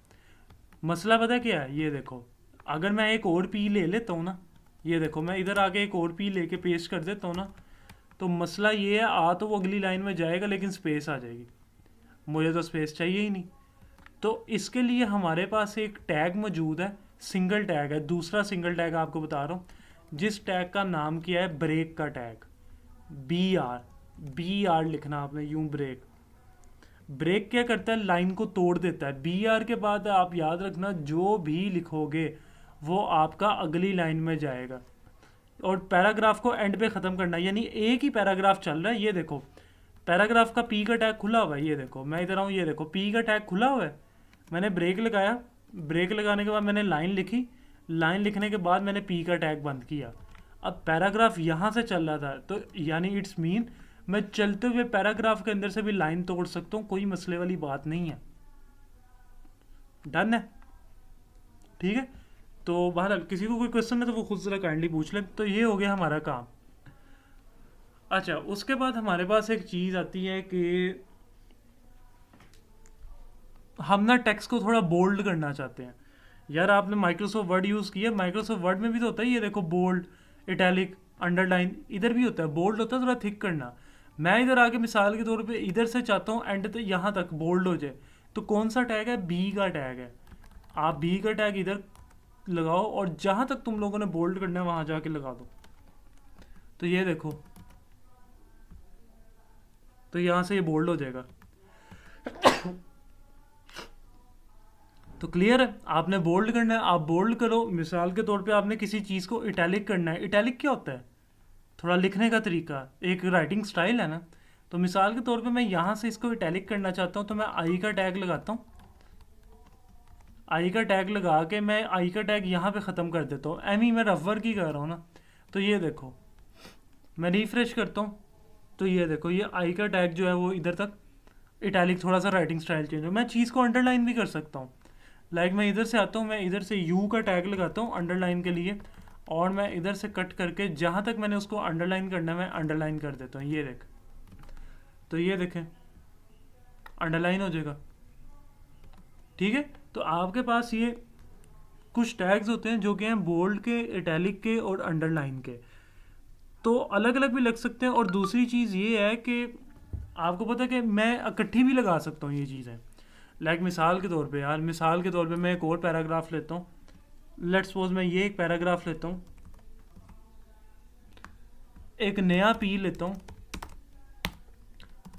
मसला पता है क्या है? ये देखो, अगर मैं एक और पी ले लेता हूँ ना, ये देखो मैं इधर आके एक और पी लेके पेस्ट कर देता हूँ ना, तो मसला ये है, आ तो वो अगली लाइन में जाएगा लेकिन स्पेस आ जाएगी। मुझे तो स्पेस चाहिए ही नहीं। तो इसके लिए हमारे पास एक टैग मौजूद है, सिंगल टैग है। दूसरा सिंगल टैग आपको बता रहा हूँ, जिस टैग का नाम किया है ब्रेक का टैग। बी आर लिखना आपने, यूं ब्रेक। ब्रेक क्या करता है? लाइन को तोड़ देता है। बी आर के बाद आप याद रखना, जो भी लिखोगे वो आपका अगली लाइन में जाएगा। और पैराग्राफ को एंड पे ख़त्म करना है, यानी एक ही पैराग्राफ चल रहा है। ये देखो पैराग्राफ का पी का टैग खुला हुआ है, ये देखो मैं इधर आऊँ, ये देखो पी का टैग खुला हुआ है। मैंने ब्रेक लगाया, ब्रेक लगाने के बाद मैंने लाइन लिखी, लाइन लिखने के बाद मैंने पी का टैग बंद किया। अब पैराग्राफ यहाँ से चल रहा था, तो यानी इट्स मीन मैं चलते हुए पैराग्राफ के अंदर से भी लाइन तोड़ सकता हूँ, कोई मसले वाली बात नहीं है। डन है? ठीक है। तो बहरहाल किसी को कोई क्वेश्चन है तो वो खुद जरा काइंडली पूछ ले। तो ये हो गया हमारा काम। अच्छा, उसके बाद हमारे पास एक चीज़ आती है कि हम ना टेक्स्ट को थोड़ा बोल्ड करना चाहते हैं। यार आपने माइक्रोसॉफ्ट वर्ड यूज़ किया, माइक्रोसॉफ्ट वर्ड में भी तो होता है, ये देखो बोल्ड, इटैलिक, अंडरलाइन, इधर भी होता है। बोल्ड होता है थोड़ा थिक करना। मैं इधर आके मिसाल के तौर पे इधर से चाहता हूँ एंड तक, यहाँ तक बोल्ड हो जाए, तो कौन सा टैग है? बी का टैग है। आप बी का टैग इधर लगाओ और जहाँ तक तुम लोगों ने बोल्ड करना है वहाँ जाके लगा दो। तो ये देखो, तो यहाँ से ये बोल्ड हो जाएगा। तो क्लियर है? आपने बोल्ड करना है, आप बोल्ड करो। मिसाल के तौर पे आपने किसी चीज़ को इटैलिक करना है। इटैलिक क्या होता है? थोड़ा लिखने का तरीका, एक राइटिंग स्टाइल है ना। तो मिसाल के तौर पे मैं यहाँ से इसको इटैलिक करना चाहता हूँ, तो मैं आई का टैग लगाता हूँ। आई का टैग लगा के मैं आई का टैग यहाँ पे ख़त्म कर देता हूँ। एम ही मैं रफ वर्क ही कर रहा हूँ ना। तो ये देखो, मैं रिफ्रेश करता हूँ, तो ये देखो ये आई का टैग जो है वो इधर तक इटैलिक, थोड़ा सा राइटिंग स्टाइल चेंज हो। मैं चीज़ को अंडरलाइन भी कर सकता हूँ। लाइक मैं इधर से आता हूँ, मैं इधर से यू का टैग लगाता हूँ अंडरलाइन के लिए, और मैं इधर से कट करके जहाँ तक मैंने उसको अंडरलाइन करना है मैं अंडरलाइन कर देता हूँ। ये देख, तो ये देखें अंडरलाइन हो जाएगा। ठीक है। तो आपके पास ये कुछ टैग्स होते हैं जो कि हैं बोल्ड के, इटैलिक के और अंडरलाइन के। तो अलग अलग भी लग सकते हैं। और दूसरी चीज़ ये है कि आपको पता है कि मैं इकट्ठी भी लगा सकता हूँ ये चीज़ें। लाइक मिसाल के तौर पे यार, मिसाल के तौर पे मैं एक और पैराग्राफ लेता हूँ। लेट्स सपोज मैं ये एक पैराग्राफ लेता हूँ, एक नया पी लेता हूँ,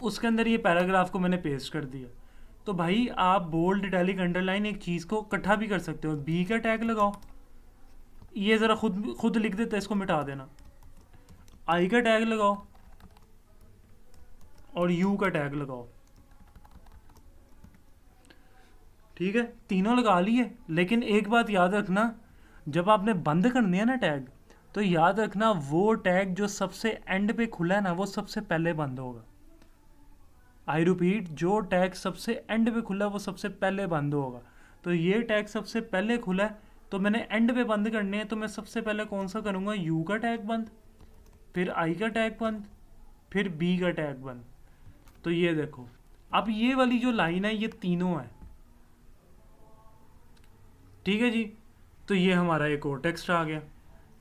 उसके अंदर ये पैराग्राफ को मैंने पेस्ट कर दिया। तो भाई आप बोल्ड, इटैलिक, अंडरलाइन एक चीज़ को इकट्ठा भी कर सकते हो। बी का टैग लगाओ, ये ज़रा खुद खुद लिख देता है, इसको मिटा देना। आई का टैग लगाओ और यू का टैग लगाओ। ठीक है, तीनों लगा लिए। लेकिन एक बात याद रखना, जब आपने बंद करने हैं ना टैग, तो याद रखना वो टैग जो सबसे एंड पे खुला है ना वो सबसे पहले बंद होगा। आई रिपीट, जो टैग सबसे एंड पे खुला है वो सबसे पहले बंद होगा। तो ये टैग सबसे पहले खुला है, तो मैंने एंड पे बंद करने हैं, तो मैं सबसे पहले कौन सा करूँगा? यू का टैग बंद, फिर आई का टैग बंद, फिर बी का टैग बंद। तो ये देखो, अब ये वाली जो लाइन है ये तीनों है। ठीक है जी। तो ये हमारा एक और टेक्स्ट आ गया।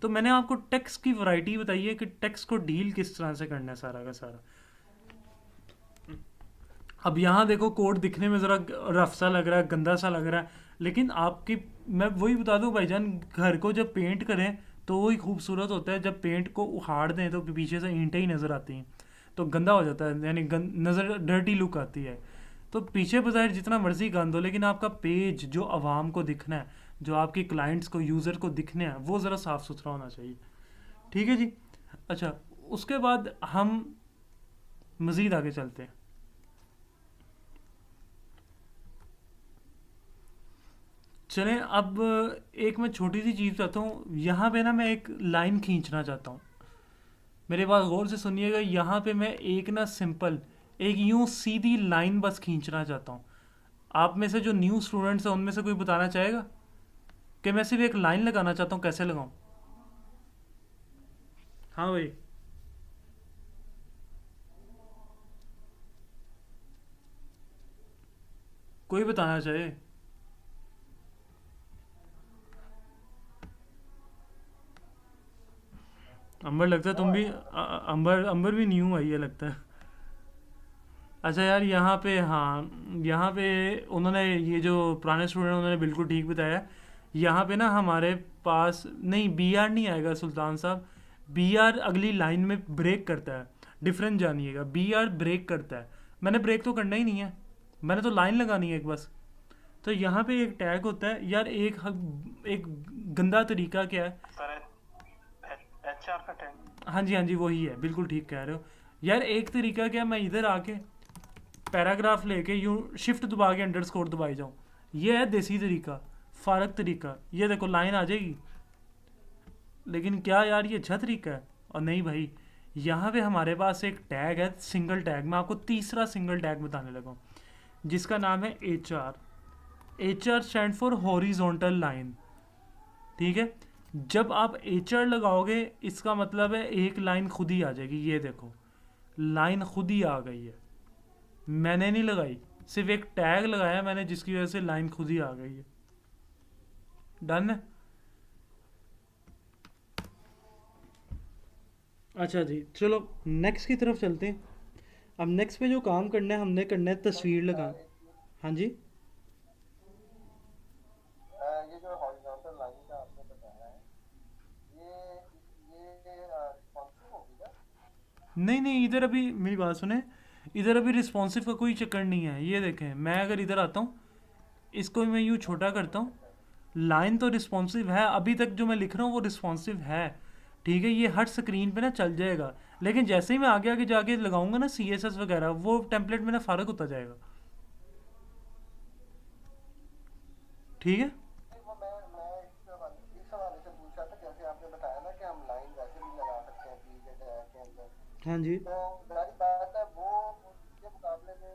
तो मैंने आपको टेक्स्ट की वैरायटी बताई है कि टेक्स्ट को डील किस तरह से करना है सारा का सारा। अब यहाँ देखो कोड दिखने में ज़रा रफ सा लग रहा है, गंदा सा लग रहा है, लेकिन आपकी, मैं वही बता दूँ भाईजान, घर को जब पेंट करें तो वही खूबसूरत होता है। जब पेंट को उखाड़ दें तो पीछे से ईंटें ही नज़र आती हैं, तो गंदा हो जाता है, यानी नज़र डर्टी लुक आती है। तो पीछे बज़ाहिर जितना मर्जी गंद हो, लेकिन आपका पेज जो आवाम को दिखना है, जो आपके क्लाइंट्स को, यूज़र को दिखने हैं, वो ज़रा साफ़ सुथरा होना चाहिए। ठीक है जी। अच्छा, उसके बाद हम मज़ीद आगे चलते हैं। चलें, अब एक मैं छोटी सी चीज़ चाहता हूँ यहाँ पे ना, मैं एक लाइन खींचना चाहता हूँ। मेरे बात गौर से सुनिएगा, यहाँ पे मैं एक ना सिंपल एक यूं सीधी लाइन बस खींचना चाहता हूँ। आप में से जो न्यू स्टूडेंट्स हैं उनमें से कोई बताना चाहेगा कि मैं सिर्फ एक लाइन लगाना चाहता हूँ, कैसे लगाऊं? हाँ भाई। कोई बताना चाहे? अंबर, लगता है नो तुम भी आइडिया मतलब। अंबर अंबर भी न्यू आई है लगता है। अच्छा यार, यहाँ पे हाँ, यहाँ पे उन्होंने, ये जो पुराने स्टूडेंट उन्होंने बिल्कुल ठीक बताया। यहाँ पे ना हमारे पास नहीं, बी आर नहीं आएगा सुल्तान साहब। बी आर अगली लाइन में ब्रेक करता है। डिफरेंस जानिएगा, बी आर ब्रेक करता है। मैंने ब्रेक तो करना ही नहीं है, मैंने तो लाइन लगानी है एक बस। तो यहाँ पे एक टैग होता है यार, एक गंदा तरीका क्या है। सर, एच आर का टैग। हाँ जी, हाँ जी, वही है, बिल्कुल ठीक कह रहे हो। यार एक तरीका क्या, मैं इधर आके पैराग्राफ लेके यूं शिफ्ट दबा के अंडरस्कोर दबाई जाऊं। ये है देसी तरीका, फारक तरीका। ये देखो लाइन आ जाएगी। लेकिन क्या यार ये अच्छा तरीका है? और नहीं भाई, यहाँ पे हमारे पास एक टैग है, सिंगल टैग। मैं आपको तीसरा सिंगल टैग बताने लगा हूँ, जिसका नाम है H R. H R stand for horizontal line. ठीक है, जब आप एच आर लगाओगे इसका मतलब है एक लाइन खुद ही आ जाएगी। ये देखो, लाइन खुद ही आ गई है, मैंने नहीं लगाई, सिर्फ एक टैग लगाया मैंने, जिसकी वजह से लाइन खुद ही आ गई है। डन है। अच्छा जी, चलो नेक्स्ट की तरफ चलते हैं। अब नेक्स्ट पे जो काम करना है हमने, करना है सर तस्वीर लगा। एक चीज, हाँ जी। ये जो हॉरिजॉन्टल लाइन का आपने बताया है, ये रिस्पॉन्सिव होगी क्या? नहीं नहीं, इधर अभी मेरी बात सुने, इधर अभी रिस्पॉन्सिव का कोई चक्कर नहीं है। ये देखें, मैं अगर इधर आता हूँ, इसको मैं यूँ छोटा करता हूँ, अच्छा। लाइन तो रिस्पॉन्सिव है, अभी तक जो मैं लिख रहा हूँ वो रिस्पॉन्सिव है। ठीक है, ये हर स्क्रीन पे ना चल जाएगा। लेकिन जैसे ही मैं आगे आगे जाके लगाऊंगा ना सी एस एस वगैरह, वो टेम्पलेट में ना फ़र्क होता जाएगा। ठीक है। नहीं, वो मैं इस हवाले से पूछ रहा था, जैसे आपने बताया ना कि हम लाइन वैसे भी लगा सकते हैं पी के टैग के अंदर। हाँ जी, तो जारी बात है, वो उसके मुकाबले में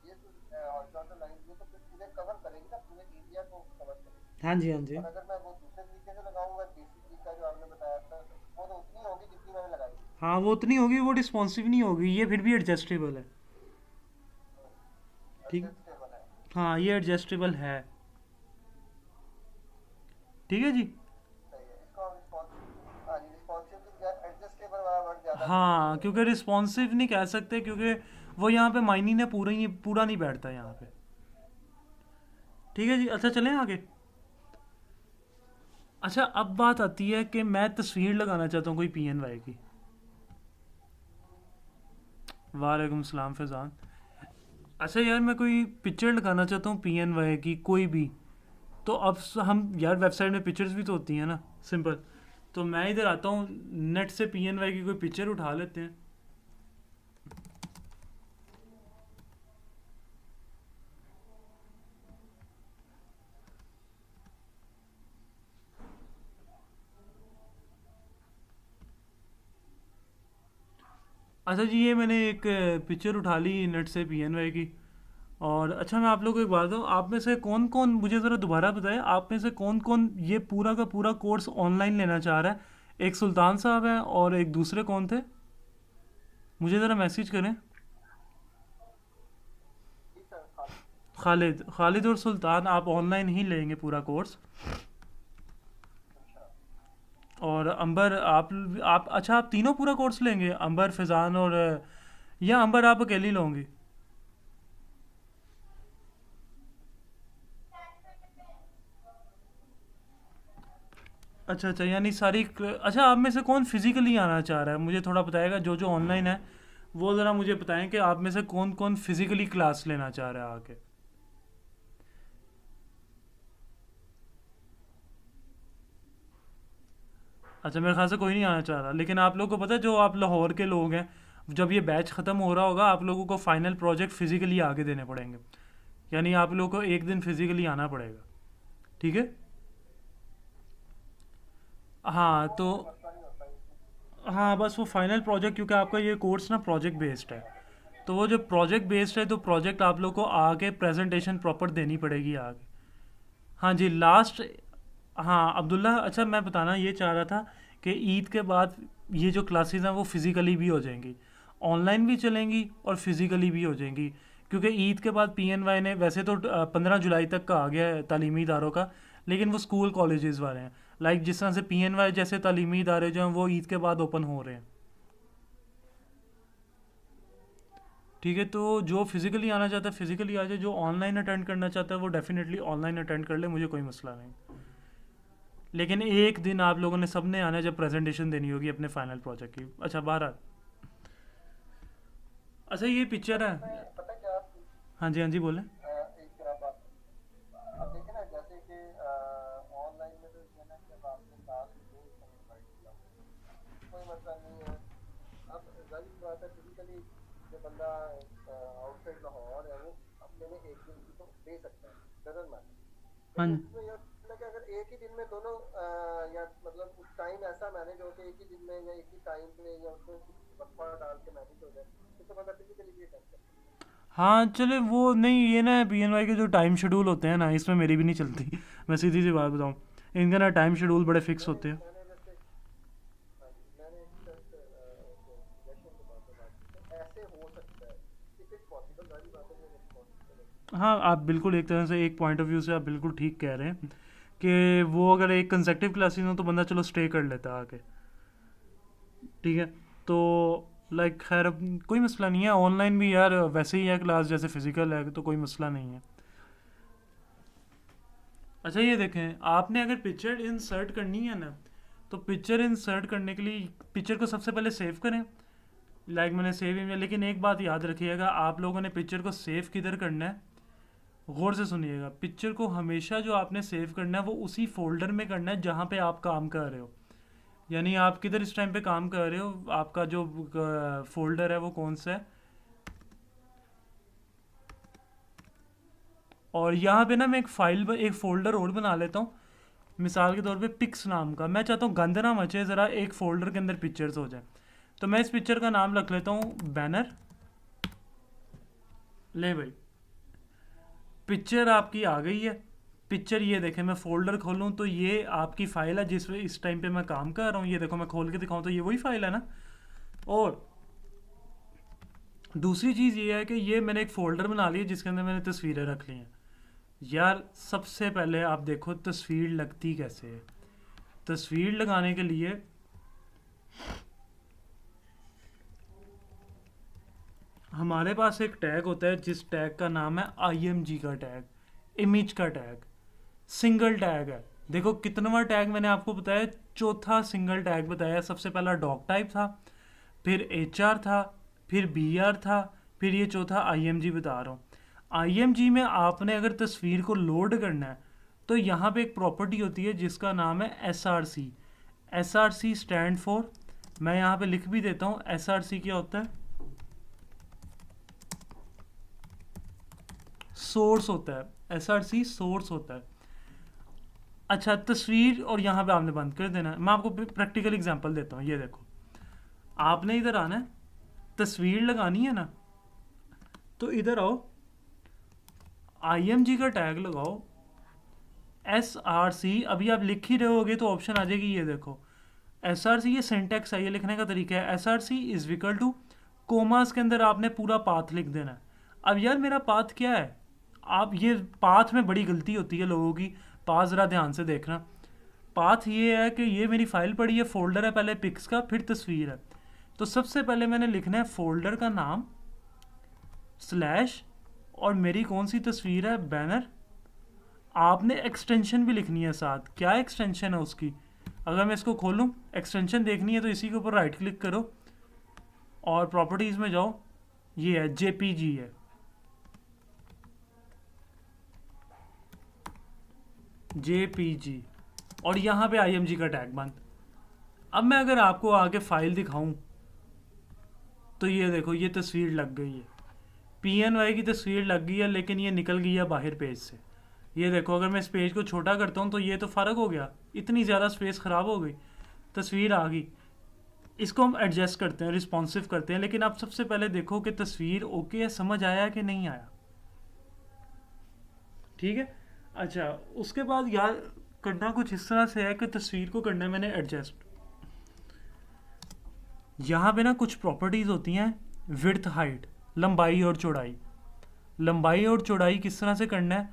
ये जो हॉरिजॉन्टल लाइन, ये तो फिर पूरे कवर करेगी ना, पूरे एरिया को कवर करेगी। हाँ जी, हाँ जी। और अगर मैं वो दूसरे तरीके से लगाऊंगा, देसी तरीका जो आपने बताया था, तो वो तो उतनी होगी जितनी मैंने लगाई थी। हाँ, वो उतनी होगी, वो रिस्पॉन्सिव नहीं होगी, ये फिर भी एडजस्टेबल है। ठीक। एडजस्टेबल है। हाँ, ये एडजस्टेबल है। ठीक है जी। सही है, इसको हम रिस्पॉन्सिव, हाँ जी, रिस्पॉन्सिव की बजाय एडजस्टेबल वाला वर्ड ज़्यादा सूट हाँ, करेगा। क्योंकि रिस्पॉन्सिव नहीं कह सकते, क्योंकि वो यहाँ पे मायने ने पूरा नहीं बैठता यहाँ पे। ठीक है जी, अच्छा चलें आगे। अच्छा, अब बात आती है कि मैं तस्वीर लगाना चाहता हूँ कोई पी एन वाई की। वालेकुम सलाम फैज़ान। अच्छा यार, मैं कोई पिक्चर लगाना चाहता हूँ पी एन वाई की, कोई भी। तो अब हम यार, वेबसाइट में पिक्चर्स भी तो होती हैं ना, सिंपल। तो मैं इधर आता हूँ, नेट से पी एन वाई की कोई पिक्चर उठा लेते हैं। अच्छा जी, ये मैंने एक पिक्चर उठा ली नेट से पी एन वाई की। और अच्छा, मैं आप लोगों को एक बात बताऊँ, आप में से कौन कौन, मुझे ज़रा दोबारा बताएं, आप में से कौन कौन ये पूरा का पूरा कोर्स ऑनलाइन लेना चाह रहा है? एक सुल्तान साहब हैं और एक दूसरे कौन थे, मुझे ज़रा मैसेज करें। जी सर, खालिद। खालिद, खालिद और सुल्तान, आप ऑनलाइन ही लेंगे पूरा कोर्स। अच्छा। और अंबर, आप अच्छा, आप तीनों पूरा कोर्स लेंगे, अंबर, फैज़ान और या अंबर आप अकेली लोगे? अच्छा अच्छा, यानी अच्छा, आप में से कौन फिज़िकली आना चाह रहा है, मुझे थोड़ा बताएगा। जो जो ऑनलाइन है वो ज़रा मुझे बताएं कि आप में से कौन कौन फिज़िकली क्लास लेना चाह रहा है आके। अच्छा, मेरे ख्याल से कोई नहीं आना चाह रहा, लेकिन आप लोग को पता है जो आप लाहौर के लोग हैं, जब ये बैच ख़त्म हो रहा होगा आप लोगों को फाइनल प्रोजेक्ट फिजिकली आगे देने पड़ेंगे, यानी आप लोगों को एक दिन फिजिकली आना पड़ेगा, ठीक है। हाँ तो मसला नहीं होता इसमें। हाँ, बस वो फाइनल प्रोजेक्ट, क्योंकि आपका ये कोर्स ना प्रोजेक्ट बेस्ड है, तो वो जो प्रोजेक्ट बेस्ड है तो प्रोजेक्ट आप लोग को आगे प्रेजेंटेशन प्रॉपर देनी पड़ेगी आगे। हाँ जी, लास्ट। हाँ अब्दुल्ला, अच्छा मैं बताना ये चाह रहा था कि ईद के बाद ये जो क्लासेस हैं वो फिज़िकली भी हो जाएंगी, ऑनलाइन भी चलेंगी और फिज़िकली भी हो जाएंगी, क्योंकि ईद के बाद पीएनवाई ने वैसे तो 15 जुलाई तक का आ गया है तालीमी इदारों का, लेकिन वो स्कूल कॉलेजेस वाले हैं, लाइक जिस तरह से पीएनवाई जैसे तालीमी इदारे जो हैं वो ईद के बाद ओपन हो रहे हैं, ठीक है। तो जो फिज़िकली आना चाहता है फिज़िकली आ जाए, जो ऑनलाइन अटेंड करना चाहता है वो डेफिनेटली ऑनलाइन अटेंड कर ले, मुझे कोई मसला नहीं। लेकिन एक दिन आप लोगों ने सबने आना है जब प्रेजेंटेशन देनी होगी अपने फाइनल प्रोजेक्ट की। अच्छा 12। अच्छा ये पिक्चर है। पता क्या, हाँ जी हाँ जी बोलें। एक जरा बात, अब देखें ना, जैसे कि ऑनलाइन में तो ये ना कि अब आपने क्लास में इनवाइट किया, कोई मसला नहीं है। अब जाहिर बात है फिजिकली जो बंदा आउटसाइड लाहौर है वो हफ्ते में एक दिन की तो दे सकता है, डजंट मैटर। हाँ लेकिन इसमें यह होता है कि अगर एक ही दिन में दोनों या मतलब उस टाइम ऐसा मैनेज हो कि एक ही दिन में या एक ही टाइम पे या उसमें वक्फा डाल के मैनेज हो जाए, तो बंदा फिजिकली भी अटेंड कर सकता हाँ, चले वो नहीं, ये ना पीएनवाई के जो टाइम शेड्यूल होते हैं ना, इसमें मेरी भी नहीं चलती मैं सीधी सी बात बताऊँ, इनका ना टाइम शेड्यूल बड़े है। फिक्स होते हैं। मैंने वैसे, हाँ जी, मैंने जस्ट सजेशन के तौर पे बात की, तो ऐसे हो सकता है इफ इट्स पॉसिबल, सारी बातें जो पॉसिबल है। हाँ आप बिल्कुल एक तरह से एक पॉइंट ऑफ व्यू से आप बिल्कुल ठीक कह रहे हैं कि वो अगर एक कंसेक्टिव क्लासेस हो तो बंदा चलो स्टे कर लेता है आके, ठीक है। तो लाइक खैर अब कोई मसला नहीं है, ऑनलाइन भी यार वैसे ही है क्लास जैसे फिजिकल है, तो कोई मसला नहीं है। अच्छा ये देखें, आपने अगर पिक्चर इंसर्ट करनी है ना, तो पिक्चर इंसर्ट करने के लिए पिक्चर को सबसे पहले सेव करें, लाइक मैंने सेव इमेज, लेकिन एक बात याद रखिएगा, आप लोगों ने पिक्चर को सेव किधर करना है, गौर से सुनिएगा, पिक्चर को हमेशा जो आपने सेव करना है वो उसी फोल्डर में करना है जहाँ पे आप काम कर रहे हो, यानी आप किधर इस टाइम पे काम कर रहे हो, आपका जो फोल्डर है वो कौन सा है। और यहाँ पे ना मैं एक फोल्डर और बना लेता हूँ, मिसाल के तौर पे पिक्स नाम का, मैं चाहता हूँ गंद ना मचे, ज़रा एक फोल्डर के अंदर पिक्चर्स हो जाए, तो मैं इस पिक्चर का नाम रख लेता हूँ बैनर। ले भाई, पिक्चर आपकी आ गई है। पिक्चर ये देखें, मैं फोल्डर खोलूँ तो ये आपकी फ़ाइल है जिस इस टाइम पे मैं काम कर रहा हूँ, ये देखो मैं खोल के दिखाऊँ तो ये वही फाइल है ना। और दूसरी चीज़ ये है कि ये मैंने एक फ़ोल्डर बना लिया जिसके अंदर मैंने तस्वीरें रख ली हैं। यार सबसे पहले आप देखो तस्वीर लगती कैसे है। तस्वीर लगाने के लिए हमारे पास एक टैग होता है जिस टैग का नाम है IMG का टैग, इमेज का टैग, सिंगल टैग है। देखो कितनवा टैग मैंने आपको बताया, चौथा सिंगल टैग बताया। सबसे पहला डॉग टाइप था, फिर HR था, फिर BR था, फिर ये चौथा IMG बता रहा हूँ। IMG में आपने अगर तस्वीर को लोड करना है तो यहाँ पे एक प्रॉपर्टी होती है जिसका नाम है SRC। SRC स्टैंड फॉर, मैं यहाँ पे लिख भी देता हूँ, SRC क्या होता है, सोर्स होता है। SRC सोर्स होता है। अच्छा तस्वीर, और यहाँ पे आपने बंद कर देना है। मैं आपको प्रैक्टिकल एग्जांपल देता हूँ, ये देखो, आपने इधर आना है, तस्वीर लगानी है ना, तो इधर आओ, IMG का टैग लगाओ, SRC, अभी आप लिख ही रहे होगे तो ऑप्शन आ जाएगी, ये देखो SRC, ये सिंटैक्स है, ये लिखने का तरीका है। SRC is equal to, commas के अंदर आपने पूरा पाथ लिख देना है। अब यार मेरा पाथ क्या है, आप ये पाथ में बड़ी गलती होती है लोगों की, पाथ ज़रा ध्यान से देखना। पाथ ये है कि ये मेरी फाइल पड़ी है, फोल्डर है पहले पिक्स का, फिर तस्वीर है। तो सबसे पहले मैंने लिखना है फोल्डर का नाम स्लैश, और मेरी कौन सी तस्वीर है, बैनर। आपने एक्सटेंशन भी लिखनी है साथ, क्या एक्सटेंशन है उसकी। अगर मैं इसको खोलूँ, एक्सटेंशन देखनी है तो इसी के ऊपर राइट क्लिक करो और प्रॉपर्टीज़ में जाओ, ये है JPG है, JPG, और यहाँ पे IMG का टैग बंद। अब मैं अगर आपको आगे फाइल दिखाऊं तो ये देखो, ये तस्वीर लग गई है, PNY की तस्वीर लग गई है, लेकिन ये निकल गई है बाहर पेज से। ये देखो, अगर मैं इस पेज को छोटा करता हूँ तो ये तो फ़र्क हो गया, इतनी ज़्यादा स्पेस ख़राब हो गई, तस्वीर आ गई। इसको हम एडजस्ट करते हैं, रिस्पॉन्सिव करते हैं, लेकिन आप सबसे पहले देखो कि तस्वीर ओके है, समझ आया कि नहीं आया। ठीक है। अच्छा, उसके बाद यार करना कुछ इस तरह से है कि तस्वीर को करना है मैंने एडजस्ट। यहाँ पे ना कुछ प्रॉपर्टीज़ होती हैं, विड्थ हाइट, लंबाई और चौड़ाई। लंबाई और चौड़ाई किस तरह से करना है,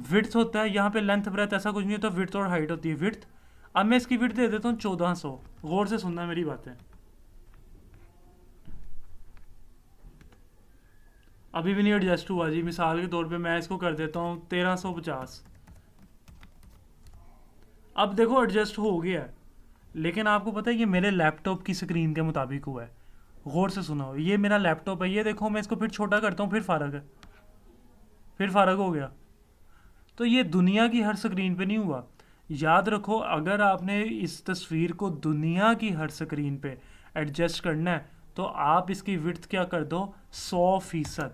विड्थ होता है यहाँ पे, लेंथ ब्रेथ ऐसा कुछ नहीं होता, विड्थ और हाइट होती है। विड्थ, अब मैं इसकी विड्थ दे देता हूँ 1400, गौर से सुनना है मेरी बातें, अभी भी नहीं एडजस्ट हुआ जी। मिसाल के तौर पे मैं इसको कर देता हूँ 1350। अब देखो एडजस्ट हो गया है, लेकिन आपको पता है ये मेरे लैपटॉप की स्क्रीन के मुताबिक हुआ है। गौर से सुनो, ये मेरा लैपटॉप है, ये देखो मैं इसको फिर छोटा करता हूँ, फिर फ़र्क है, फिर फ़र्क हो गया। तो ये दुनिया की हर स्क्रीन पे नहीं हुआ। याद रखो, अगर आपने इस तस्वीर को दुनिया की हर स्क्रीन पे एडजस्ट करना है तो आप इसकी विड्थ क्या कर दो, 100%,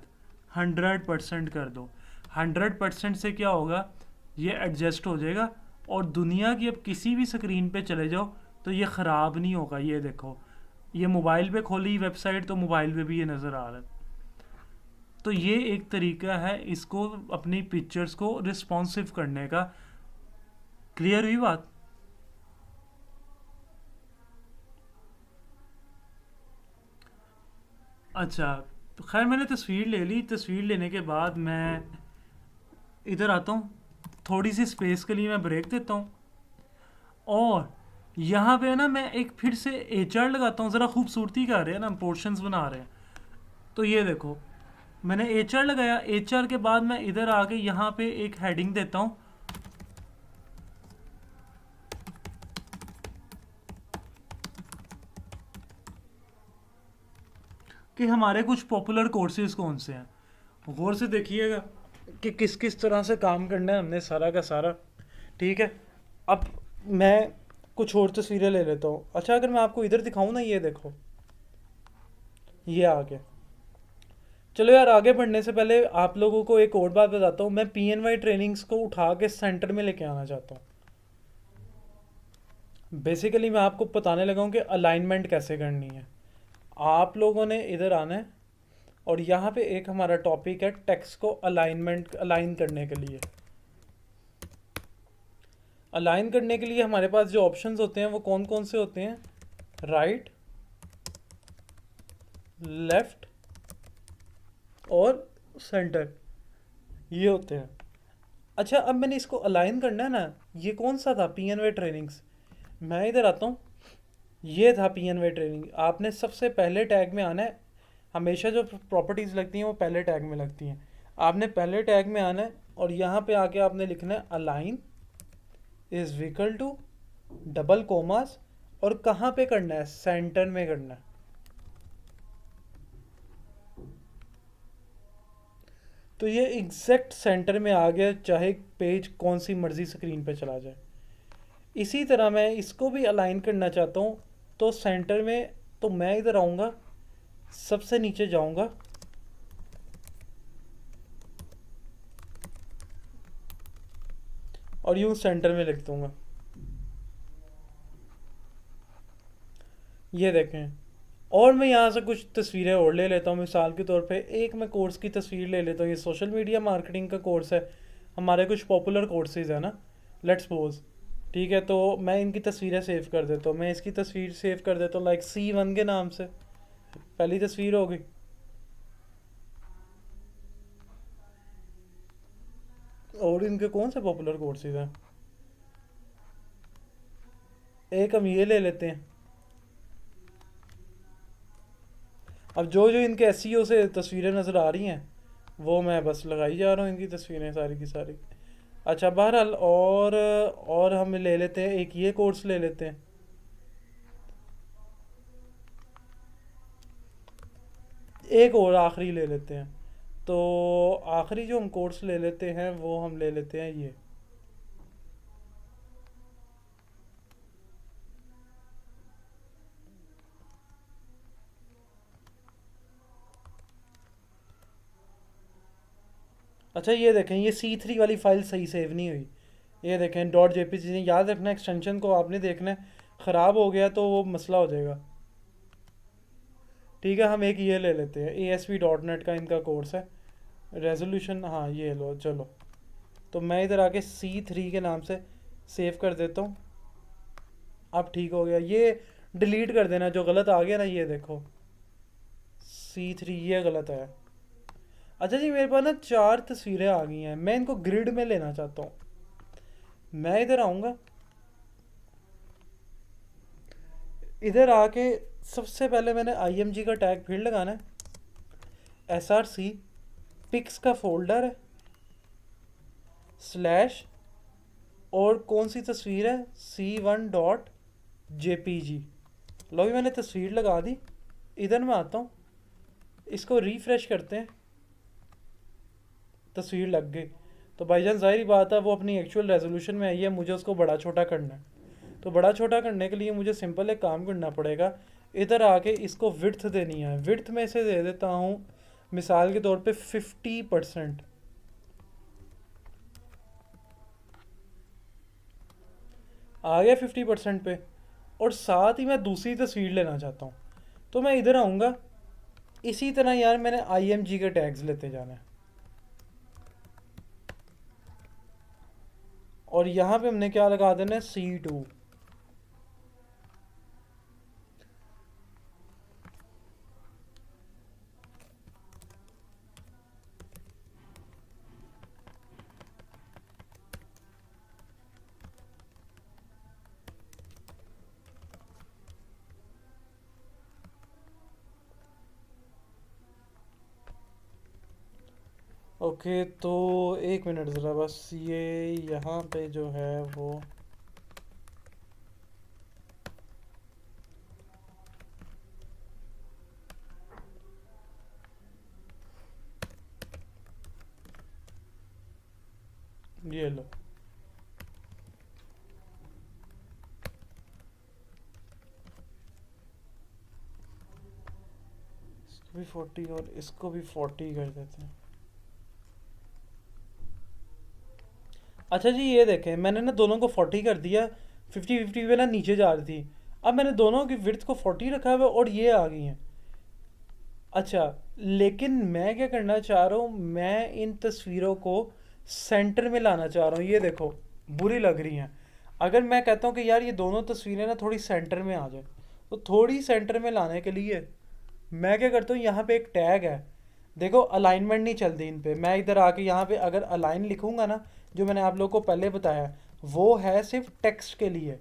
100% कर दो। 100% से क्या होगा, ये एडजस्ट हो जाएगा, और दुनिया की अब किसी भी स्क्रीन पे चले जाओ तो ये ख़राब नहीं होगा। ये देखो, ये मोबाइल पे खोली वेबसाइट तो मोबाइल पे भी ये नज़र आ रहा है। तो ये एक तरीका है इसको अपनी पिक्चर्स को रिस्पॉन्सिव करने का। क्लियर हुई बात? अच्छा, तो खैर मैंने तस्वीर ले ली, तस्वीर लेने के बाद मैं इधर आता हूँ, थोड़ी सी स्पेस के लिए मैं ब्रेक देता हूँ, और यहाँ पे ना मैं एक फिर से HR लगाता हूँ, ज़रा खूबसूरती का रहे हैं ना, पोर्शंस बना रहे हैं। तो ये देखो, मैंने HR लगाया, HR के बाद मैं इधर आके यहाँ पे एक हेडिंग देता हूँ, कि हमारे कुछ पॉपुलर कोर्सेज कौन से हैं। गौर से देखिएगा कि किस किस तरह से काम करना है हमने, सारा का सारा। ठीक है। अब मैं कुछ और तस्वीरें ले लेता हूँ। अच्छा, अगर मैं आपको इधर दिखाऊँ ना, ये देखो, ये आगे। चलो यार, आगे बढ़ने से पहले आप लोगों को एक और बात बताता हूँ। मैं PNY ट्रेनिंग्स को उठा के सेंटर में लेके आना चाहता हूँ। बेसिकली मैं आपको बताने लगा हूँ कि अलाइनमेंट कैसे करनी है। आप लोगों ने इधर आना है, और यहाँ पे एक हमारा टॉपिक है टेक्स्ट को अलाइन करने के लिए। अलाइन करने के लिए हमारे पास जो ऑप्शंस होते हैं वो कौन कौन से होते हैं, राइट, लेफ्ट और सेंटर, ये होते हैं। अच्छा, अब मैंने इसको अलाइन करना है ना, ये कौन सा था, PNY ट्रेनिंग्स। मैं इधर आता हूँ, ये था PNY ट्रेनिंग। आपने सबसे पहले टैग में आना है। हमेशा जो प्रॉपर्टीज़ लगती हैं वो पहले टैग में लगती हैं। आपने पहले टैग में आना है, और यहाँ पे आके आपने लिखना है align is equal to double commas, और कहाँ पे करना है, सेंटर में करना है। तो ये एग्जैक्ट सेंटर में आ गया, चाहे पेज कौन सी मर्जी स्क्रीन पे चला जाए। इसी तरह मैं इसको भी अलाइन करना चाहता हूँ, तो सेंटर में, तो मैं इधर आऊँगा, सबसे नीचे जाऊँगा, और यूँ सेंटर में लिख दूँगा। ये देखें। और मैं यहाँ से कुछ तस्वीरें और ले लेता हूँ। मिसाल के तौर पे एक मैं कोर्स की तस्वीर ले लेता हूँ। ये सोशल मीडिया मार्केटिंग का कोर्स है, हमारे कुछ पॉपुलर कोर्सेज है ना, लेट्स सपोज। ठीक है, तो मैं इनकी तस्वीरें सेव कर देता हूँ। मैं इसकी तस्वीर सेव कर देता हूँ, लाइक C1 के नाम से, पहली तस्वीर हो गई। और इनके कौन से पॉपुलर कोर्सेज हैं, एक हम ये ले लेते हैं। अब जो जो इनके SEO से तस्वीरें नज़र आ रही हैं वो मैं बस लगाई जा रहा हूँ, इनकी तस्वीरें सारी की सारी। अच्छा, बहरहाल, और हम ले लेते हैं, एक ये कोर्स ले लेते हैं। एक और आखिरी ले लेते हैं। तो आखिरी जो हम कोर्स ले लेते हैं वो हम ले लेते हैं ये। अच्छा ये देखें, ये C3 वाली फाइल सही सेव नहीं हुई। ये देखें डॉट जेपीजी, याद रखना एक्सटेंशन को आपने देखना है, ख़राब हो गया तो वो मसला हो जाएगा। ठीक है, हम एक ये ले लेते हैं, ASP.NET का इनका कोर्स है, रेजोल्यूशन, हाँ ये लो चलो। तो मैं इधर आके C3 के नाम से सेव कर देता हूँ। अब ठीक हो गया, ये डिलीट कर देना जो गलत आ गया ना, ये देखो C3 ये गलत है। अच्छा जी, मेरे पास ना 4 तस्वीरें आ गई हैं, मैं इनको ग्रिड में लेना चाहता हूँ। मैं इधर आऊँगा, इधर आके सबसे पहले मैंने IMG का टैग फिर लगाना है, SRC पिक्स का फोल्डर है, स्लैश, और कौन सी तस्वीर है, C1.jpg। लो भी मैंने तस्वीर लगा दी। इधर मैं आता हूँ, इसको रिफ्रेश करते हैं, तस्वीर लग गई। तो भाईजान जाहिर बात है वो अपनी एक्चुअल रेजोल्यूशन में आई है, मुझे उसको बड़ा छोटा करना है। तो बड़ा छोटा करने के लिए मुझे सिंपल एक काम करना पड़ेगा, इधर आके इसको विड्थ देनी है। विड्थ में इसे दे देता हूँ मिसाल के तौर पे 50%। आ गया 50% पे। और साथ ही मैं दूसरी तस्वीर लेना चाहता हूँ, तो मैं इधर आऊँगा, इसी तरह यार मैंने IMG के टैग्स लेते जाना है, और यहाँ पे हमने क्या लगा देना है, C2। ओके, तो एक मिनट ज़रा बस, ये यहाँ पे जो है वो ये लो, इसको भी 40 और इसको भी 40 कर देते हैं। अच्छा जी ये देखें, मैंने ना दोनों को 40 कर दिया, 50-50 पे ना नीचे जा रही थी। अब मैंने दोनों की विड्थ को 40 रखा हुआ है और ये आ गई हैं। अच्छा, लेकिन मैं क्या करना चाह रहा हूँ, मैं इन तस्वीरों को सेंटर में लाना चाह रहा हूँ। ये देखो बुरी लग रही हैं। अगर मैं कहता हूँ कि यार ये दोनों तस्वीरें ना थोड़ी सेंटर में आ जाए, तो थोड़ी सेंटर में लाने के लिए मैं क्या करता हूँ, यहाँ पे एक टैग है, देखो अलाइनमेंट नहीं चलती इन पे। मैं इधर आके यहाँ पे अगर अलाइन लिखूंगा ना, जो मैंने आप लोगों को पहले बताया, वो है सिर्फ टेक्स्ट के लिए।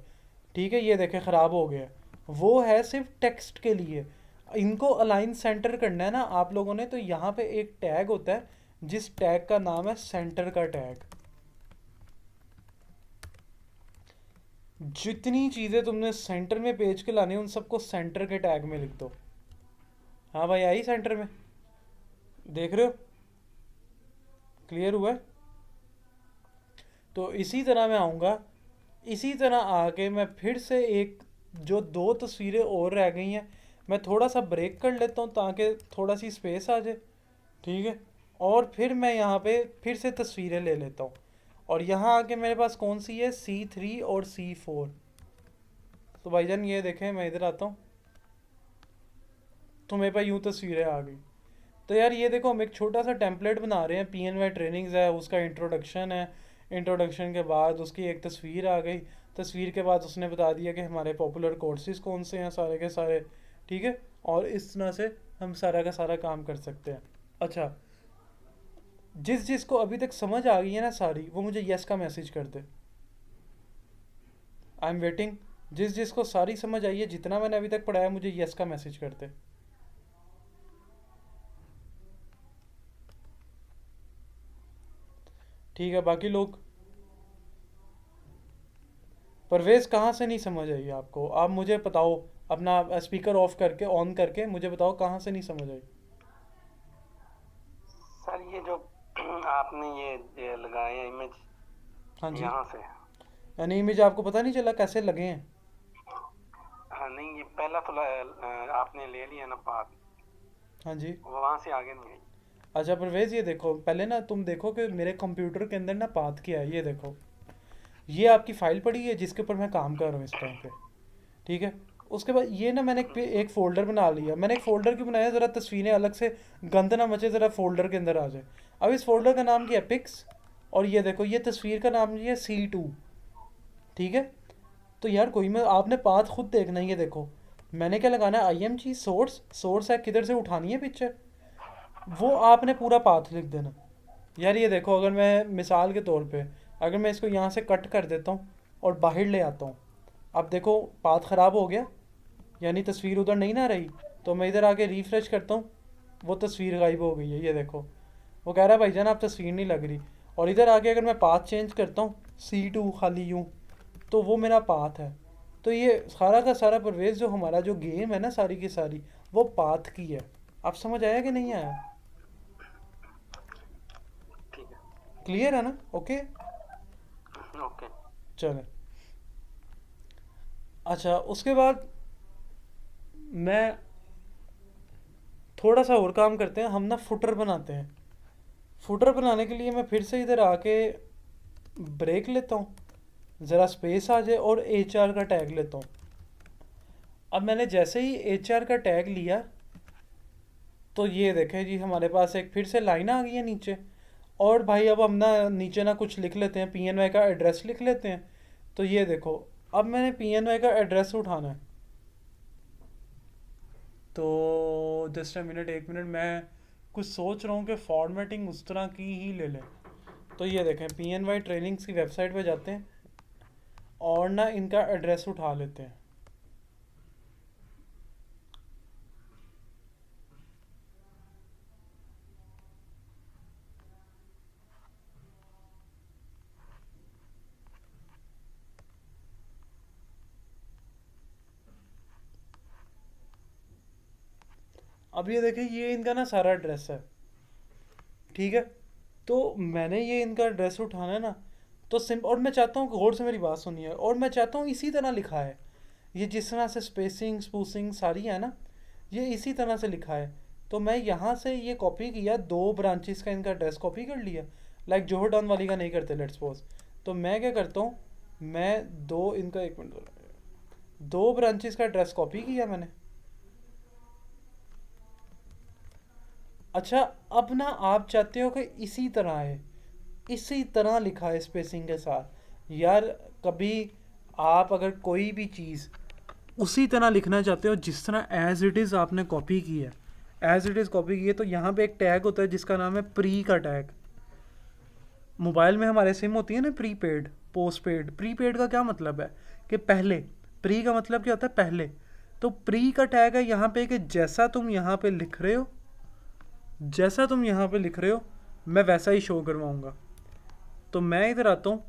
ठीक है, ये देखें ख़राब हो गया, वो है सिर्फ टेक्स्ट के लिए। इनको अलाइन सेंटर करना है ना आप लोगों ने, तो यहाँ पे एक टैग होता है जिस टैग का नाम है सेंटर का टैग। जितनी चीज़ें तुमने सेंटर में पेज के लानी उन सबको सेंटर के टैग में लिख दो। हाँ भाई, आई सेंटर में, देख रहे हो, क्लियर हुआ है। तो इसी तरह मैं आऊँगा, इसी तरह आके मैं फिर से एक, जो 2 तस्वीरें और रह गई हैं, मैं थोड़ा सा ब्रेक कर लेता हूँ ताकि थोड़ा सी स्पेस आ जाए। ठीक है, और फिर मैं यहाँ पे फिर से तस्वीरें ले लेता हूँ, और यहाँ आके मेरे पास कौन सी है, C3 और C4। तो भाईजान ये देखें, मैं इधर आता हूँ तो मेरे पास यूँ तस्वीरें आ गई। तो यार ये देखो, हम एक छोटा सा टेम्पलेट बना रहे हैं, PNY ट्रेनिंग्स है, उसका इंट्रोडक्शन है। इंट्रोडक्शन के बाद उसकी एक तस्वीर आ गई, तस्वीर के बाद उसने बता दिया कि हमारे पॉपुलर कोर्सेज कौन से हैं, सारे के सारे। ठीक है, और इस तरह से हम सारा का सारा काम कर सकते हैं। अच्छा, जिस जिसको अभी तक समझ आ गई है ना सारी, वो मुझे यस का मैसेज कर दे, आई एम वेटिंग। जिस जिसको सारी समझ आई है, जितना मैंने अभी तक पढ़ाया, मुझे यस का मैसेज कर दे। ठीक है, बाकी लोग, परवेज़ कहाँ से नहीं समझ आई आपको, आप मुझे बताओ, अपना स्पीकर ऑफ करके ऑन करके मुझे बताओ कहाँ से नहीं समझ आई। सर ये जो आपने ये लगाए हैं इमेज, हाँ जी, यहाँ से। यानी इमेज आपको पता नहीं चला कैसे लगे हैं। हाँ नहीं, ये पहला तो आपने ले लिया ना पाथ, हाँ जी, वहाँ से आगे नहीं गई। अच्छा परवेज़, ये देखो पहले ना, तुम देखो कि मेरे कंप्यूटर के अंदर ना पाथ क्या है। ये देखो, ये आपकी फाइल पड़ी है जिसके ऊपर मैं काम कर रहा हूँ इस टाइम पे। ठीक है। उसके बाद ये ना मैंने एक फ़ोल्डर बना लिया। मैंने एक फ़ोल्डर क्यों बनाया, ज़रा तस्वीरें अलग से गंद ना मचे, ज़रा फोल्डर के अंदर आ जाए। अब इस फोल्डर का नाम क्या है, पिक्स। और ये देखो, ये तस्वीर का नाम ये है C2। ठीक है। तो यार कोई मैं, आपने पाथ खुद देखना है। ये देखो मैंने क्या लगाना है, IMG सोर्स, सोर्स है किधर से उठानी है पिक्चर, वो आपने पूरा पाथ लिख देना। यार ये देखो, अगर मैं मिसाल के तौर पे, अगर मैं इसको यहाँ से कट कर देता हूँ और बाहर ले आता हूँ, अब देखो पाथ ख़राब हो गया, यानी तस्वीर उधर नहीं ना रही। तो मैं इधर आके रिफ़्रेश करता हूँ, वो तस्वीर गायब हो गई है। ये देखो, वो कह रहा है भाईजान आप तस्वीर नहीं लग रही। और इधर आके अगर मैं पाथ चेंज करता हूँ, C2 खाली यूँ, तो वो मेरा पाथ है। तो ये सारा का सारा परवेज़, जो हमारा जो गेम है ना, सारी की सारी वो पाथ की है। आप समझ आया कि नहीं आया? ठीक है। क्लियर है ना? ओके। ओके। चलें। अच्छा, उसके बाद मैं थोड़ा सा और काम करते हैं, हम ना फुटर बनाते हैं। फुटर बनाने के लिए मैं फिर से इधर आके ब्रेक लेता हूँ, ज़रा स्पेस आ जाए, और HR का टैग लेता हूँ। अब मैंने जैसे ही HR का टैग लिया, तो ये देखें जी, हमारे पास एक फिर से लाइन आ गई है नीचे। और भाई अब हम ना नीचे ना कुछ लिख लेते हैं, PNY का एड्रेस लिख लेते हैं। तो ये देखो, अब मैंने PNY का एड्रेस उठाना है। तो जस्ट अ मिनट, एक मिनट, मैं कुछ सोच रहा हूँ कि फॉर्मेटिंग उस तरह की ही ले लें। तो ये देखें, PNY ट्रेनिंग्स की वेबसाइट पे जाते हैं और ना इनका एड्रेस उठा लेते हैं। अब ये देखें, ये इनका ना सारा एड्रेस है। ठीक है। तो मैंने ये इनका एड्रेस उठाना है ना, तो सिम, और मैं चाहता हूँ, गौर से मेरी बात सुनिए, और मैं चाहता हूँ इसी तरह लिखा है। ये जिस तरह से स्पेसिंग स्पूसिंग सारी है ना, ये इसी तरह से लिखा है। तो मैं यहाँ से ये कॉपी किया, दो ब्रांचेस का इनका एड्रेस कॉपी कर लिया। लाइक जोहर डॉन वाली का नहीं करते, लेट्स सपोज। तो मैं क्या करता हूँ, मैं दो इनका, एक मिनट, दो ब्रांचेस का एड्रेस कॉपी किया मैंने। अच्छा, अब ना आप चाहते हो कि इसी तरह है, इसी तरह लिखा है स्पेसिंग के साथ। यार कभी आप अगर कोई भी चीज़ उसी तरह लिखना चाहते हो जिस तरह एज इट इज़ आपने कॉपी की है, एज इट इज़ कॉपी की है, तो यहाँ पे एक टैग होता है जिसका नाम है प्री का टैग। मोबाइल में हमारे सिम होती है ना, प्रीपेड पोस्ट पेड। प्रीपेड का क्या मतलब है कि पहले, प्री का मतलब क्या होता है, पहले। तो प्री का टैग है यहाँ पे कि जैसा तुम यहाँ पे लिख रहे हो, जैसा तुम यहाँ पे लिख रहे हो, मैं वैसा ही शो करवाऊंगा। तो मैं इधर आता हूँ,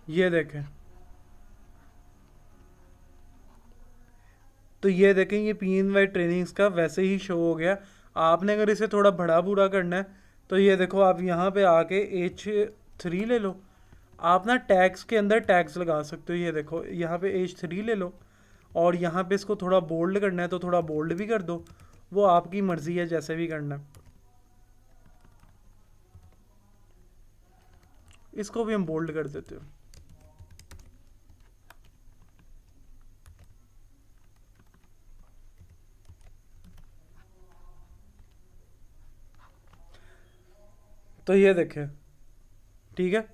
ये देखें, तो ये देखें, ये PNY ट्रेनिंग्स का वैसे ही शो हो गया। आपने अगर इसे थोड़ा बड़ा बूरा करना है, तो ये देखो, आप यहाँ पे आके H3 ले लो। आप ना टैग्स के अंदर टैग्स लगा सकते हो। ये देखो, यहाँ पे H3 ले लो, और यहाँ पे इसको थोड़ा बोल्ड करना है तो थोड़ा बोल्ड भी कर दो। वो आपकी मर्ज़ी है, जैसे भी करना है। इसको भी हम बोल्ड कर देते हो। तो ये देखें, ठीक है।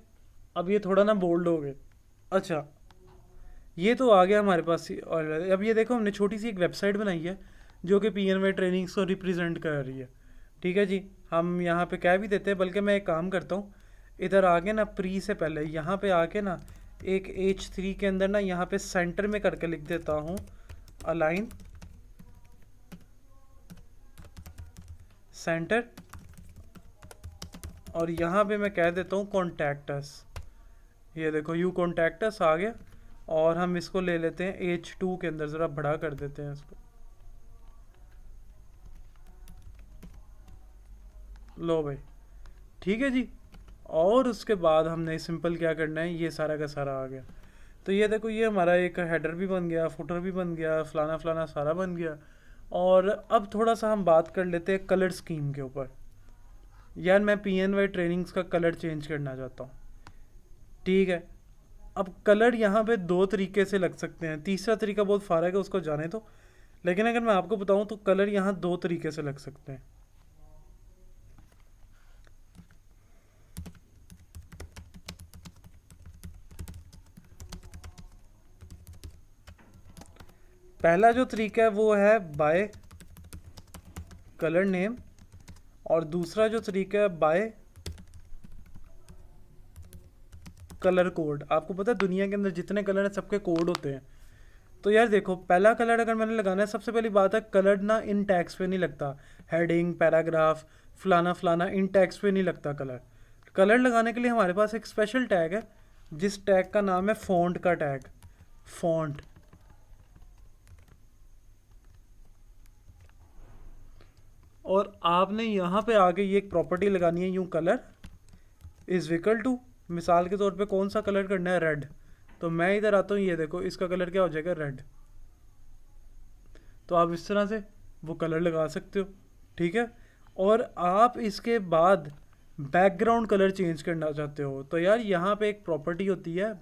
अब ये थोड़ा ना बोल्ड हो गए। अच्छा, ये तो आ गया हमारे पास और अब ये देखो, हमने छोटी सी एक वेबसाइट बनाई है जो कि PNY ट्रेनिंग्स को रिप्रेजेंट कर रही है। ठीक है जी। हम यहाँ पे कह भी देते हैं, बल्कि मैं एक काम करता हूँ, इधर आके ना प्री से पहले यहाँ पे आके ना एक H3 के अंदर ना यहाँ पे सेंटर में करके लिख देता हूँ अलाइन सेंटर, और यहाँ पे मैं कह देता हूँ कॉन्टैक्ट अस। ये देखो, यू कॉन्टैक्ट अस आ गया। और हम इसको ले लेते हैं H2 के अंदर, ज़रा बड़ा कर देते हैं इसको। लो भाई, ठीक है जी। और उसके बाद हमने सिंपल क्या करना है, ये सारा का सारा आ गया। तो ये देखो, ये हमारा एक हेडर भी बन गया, फुटर भी बन गया, फलाना फलाना सारा बन गया। और अब थोड़ा सा हम बात कर लेते हैं कलर स्कीम के ऊपर। यार मैं PNY ट्रेनिंग्स का कलर चेंज करना चाहता हूँ, ठीक है। अब कलर यहाँ पे दो तरीके से लग सकते हैं, तीसरा तरीका बहुत फारग है, उसको जाने तो। लेकिन अगर मैं आपको बताऊँ तो कलर यहाँ दो तरीके से लग सकते हैं। पहला जो तरीका है वो है बाय कलर नेम, और दूसरा जो तरीका है बाय कलर कोड। आपको पता है दुनिया के अंदर जितने कलर हैं सबके कोड होते हैं। तो यार देखो, पहला कलर अगर मैंने लगाना है, सबसे पहली बात है कलर ना इन टैग्स पे नहीं लगता। हेडिंग, पैराग्राफ, फलाना फलाना, इन टैग्स पे नहीं लगता कलर। कलर लगाने के लिए हमारे पास एक स्पेशल टैग है, जिस टैग का नाम है फॉन्ट का टैग, फॉन्ट। और आपने यहाँ पे आगे ये एक प्रॉपर्टी लगानी है, यूँ कलर इज इक्वल टू, मिसाल के तौर पे कौन सा कलर करना है, रेड। तो मैं इधर आता हूँ, ये देखो इसका कलर क्या हो जाएगा, रेड। तो आप इस तरह से वो कलर लगा सकते हो, ठीक है। और आप इसके बाद बैकग्राउंड कलर चेंज करना चाहते हो, तो यार यहाँ पे एक प्रॉपर्टी होती है,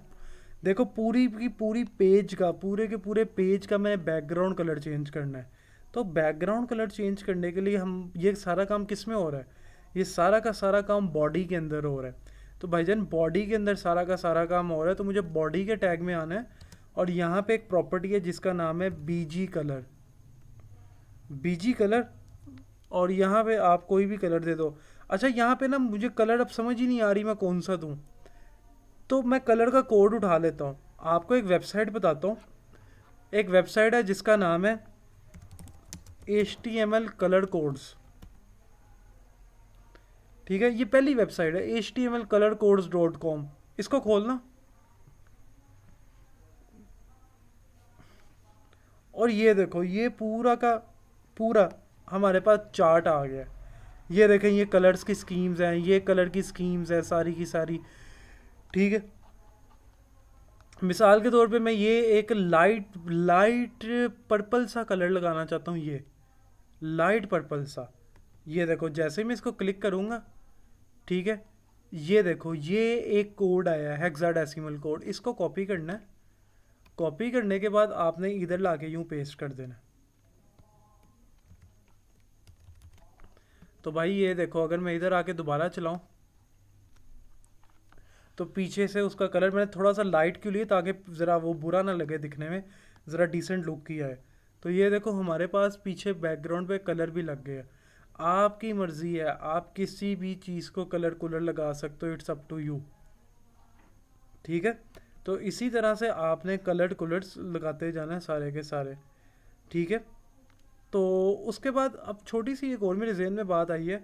देखो पूरी की पूरी पेज का, पूरे के पूरे पेज का मैंने बैकग्राउंड कलर चेंज करना है। तो बैकग्राउंड कलर चेंज करने के लिए हम, ये सारा काम किस में हो रहा है, ये सारा का सारा काम बॉडी के अंदर हो रहा है। तो भाईजान बॉडी के अंदर सारा का सारा काम हो रहा है, तो मुझे बॉडी के टैग में आना है। और यहाँ पे एक प्रॉपर्टी है जिसका नाम है BG कलर, BG कलर। और यहाँ पे आप कोई भी कलर दे दो। अच्छा, यहाँ पे ना मुझे कलर अब समझ ही नहीं आ रही मैं कौन सा दूँ, तो मैं कलर का कोड उठा लेता हूँ। आपको एक वेबसाइट बताता हूँ, एक वेबसाइट है जिसका नाम है HTML कलर कोड्स, ठीक है। ये पहली वेबसाइट है htmlcolorcodes.com। इसको खोलना, और ये देखो ये पूरा का पूरा हमारे पास चार्ट आ गया। ये देखें, ये कलर्स की स्कीम्स हैं, ये कलर की स्कीम्स है सारी की सारी, ठीक है। मिसाल के तौर पे मैं ये एक लाइट लाइट पर्पल सा कलर लगाना चाहता हूँ, ये लाइट पर्पल सा। ये देखो जैसे मैं इसको क्लिक करूँगा, ठीक है, ये देखो ये एक कोड आया है, हेक्साडेसिमल कोड। इसको कॉपी करना है, कॉपी करने के बाद आपने इधर लाके यूँ पेस्ट कर देना। तो भाई ये देखो, अगर मैं इधर आके दोबारा चलाऊँ तो पीछे से उसका कलर मैंने थोड़ा सा लाइट क्यों लिए, ताकि ज़रा वो बुरा ना लगे दिखने में, ज़रा डिसेंट लुक किया है। तो ये देखो हमारे पास पीछे बैकग्राउंड पे कलर भी लग गया। आपकी मर्ज़ी है, आप किसी भी चीज़ को कलर कूलर लगा सकते हो, इट्स अप टू यू, ठीक है। तो इसी तरह से आपने कलर कूलर्स लगाते जाना है सारे के सारे, ठीक है। तो उसके बाद अब छोटी सी एक और मेरे जहन में बात आई है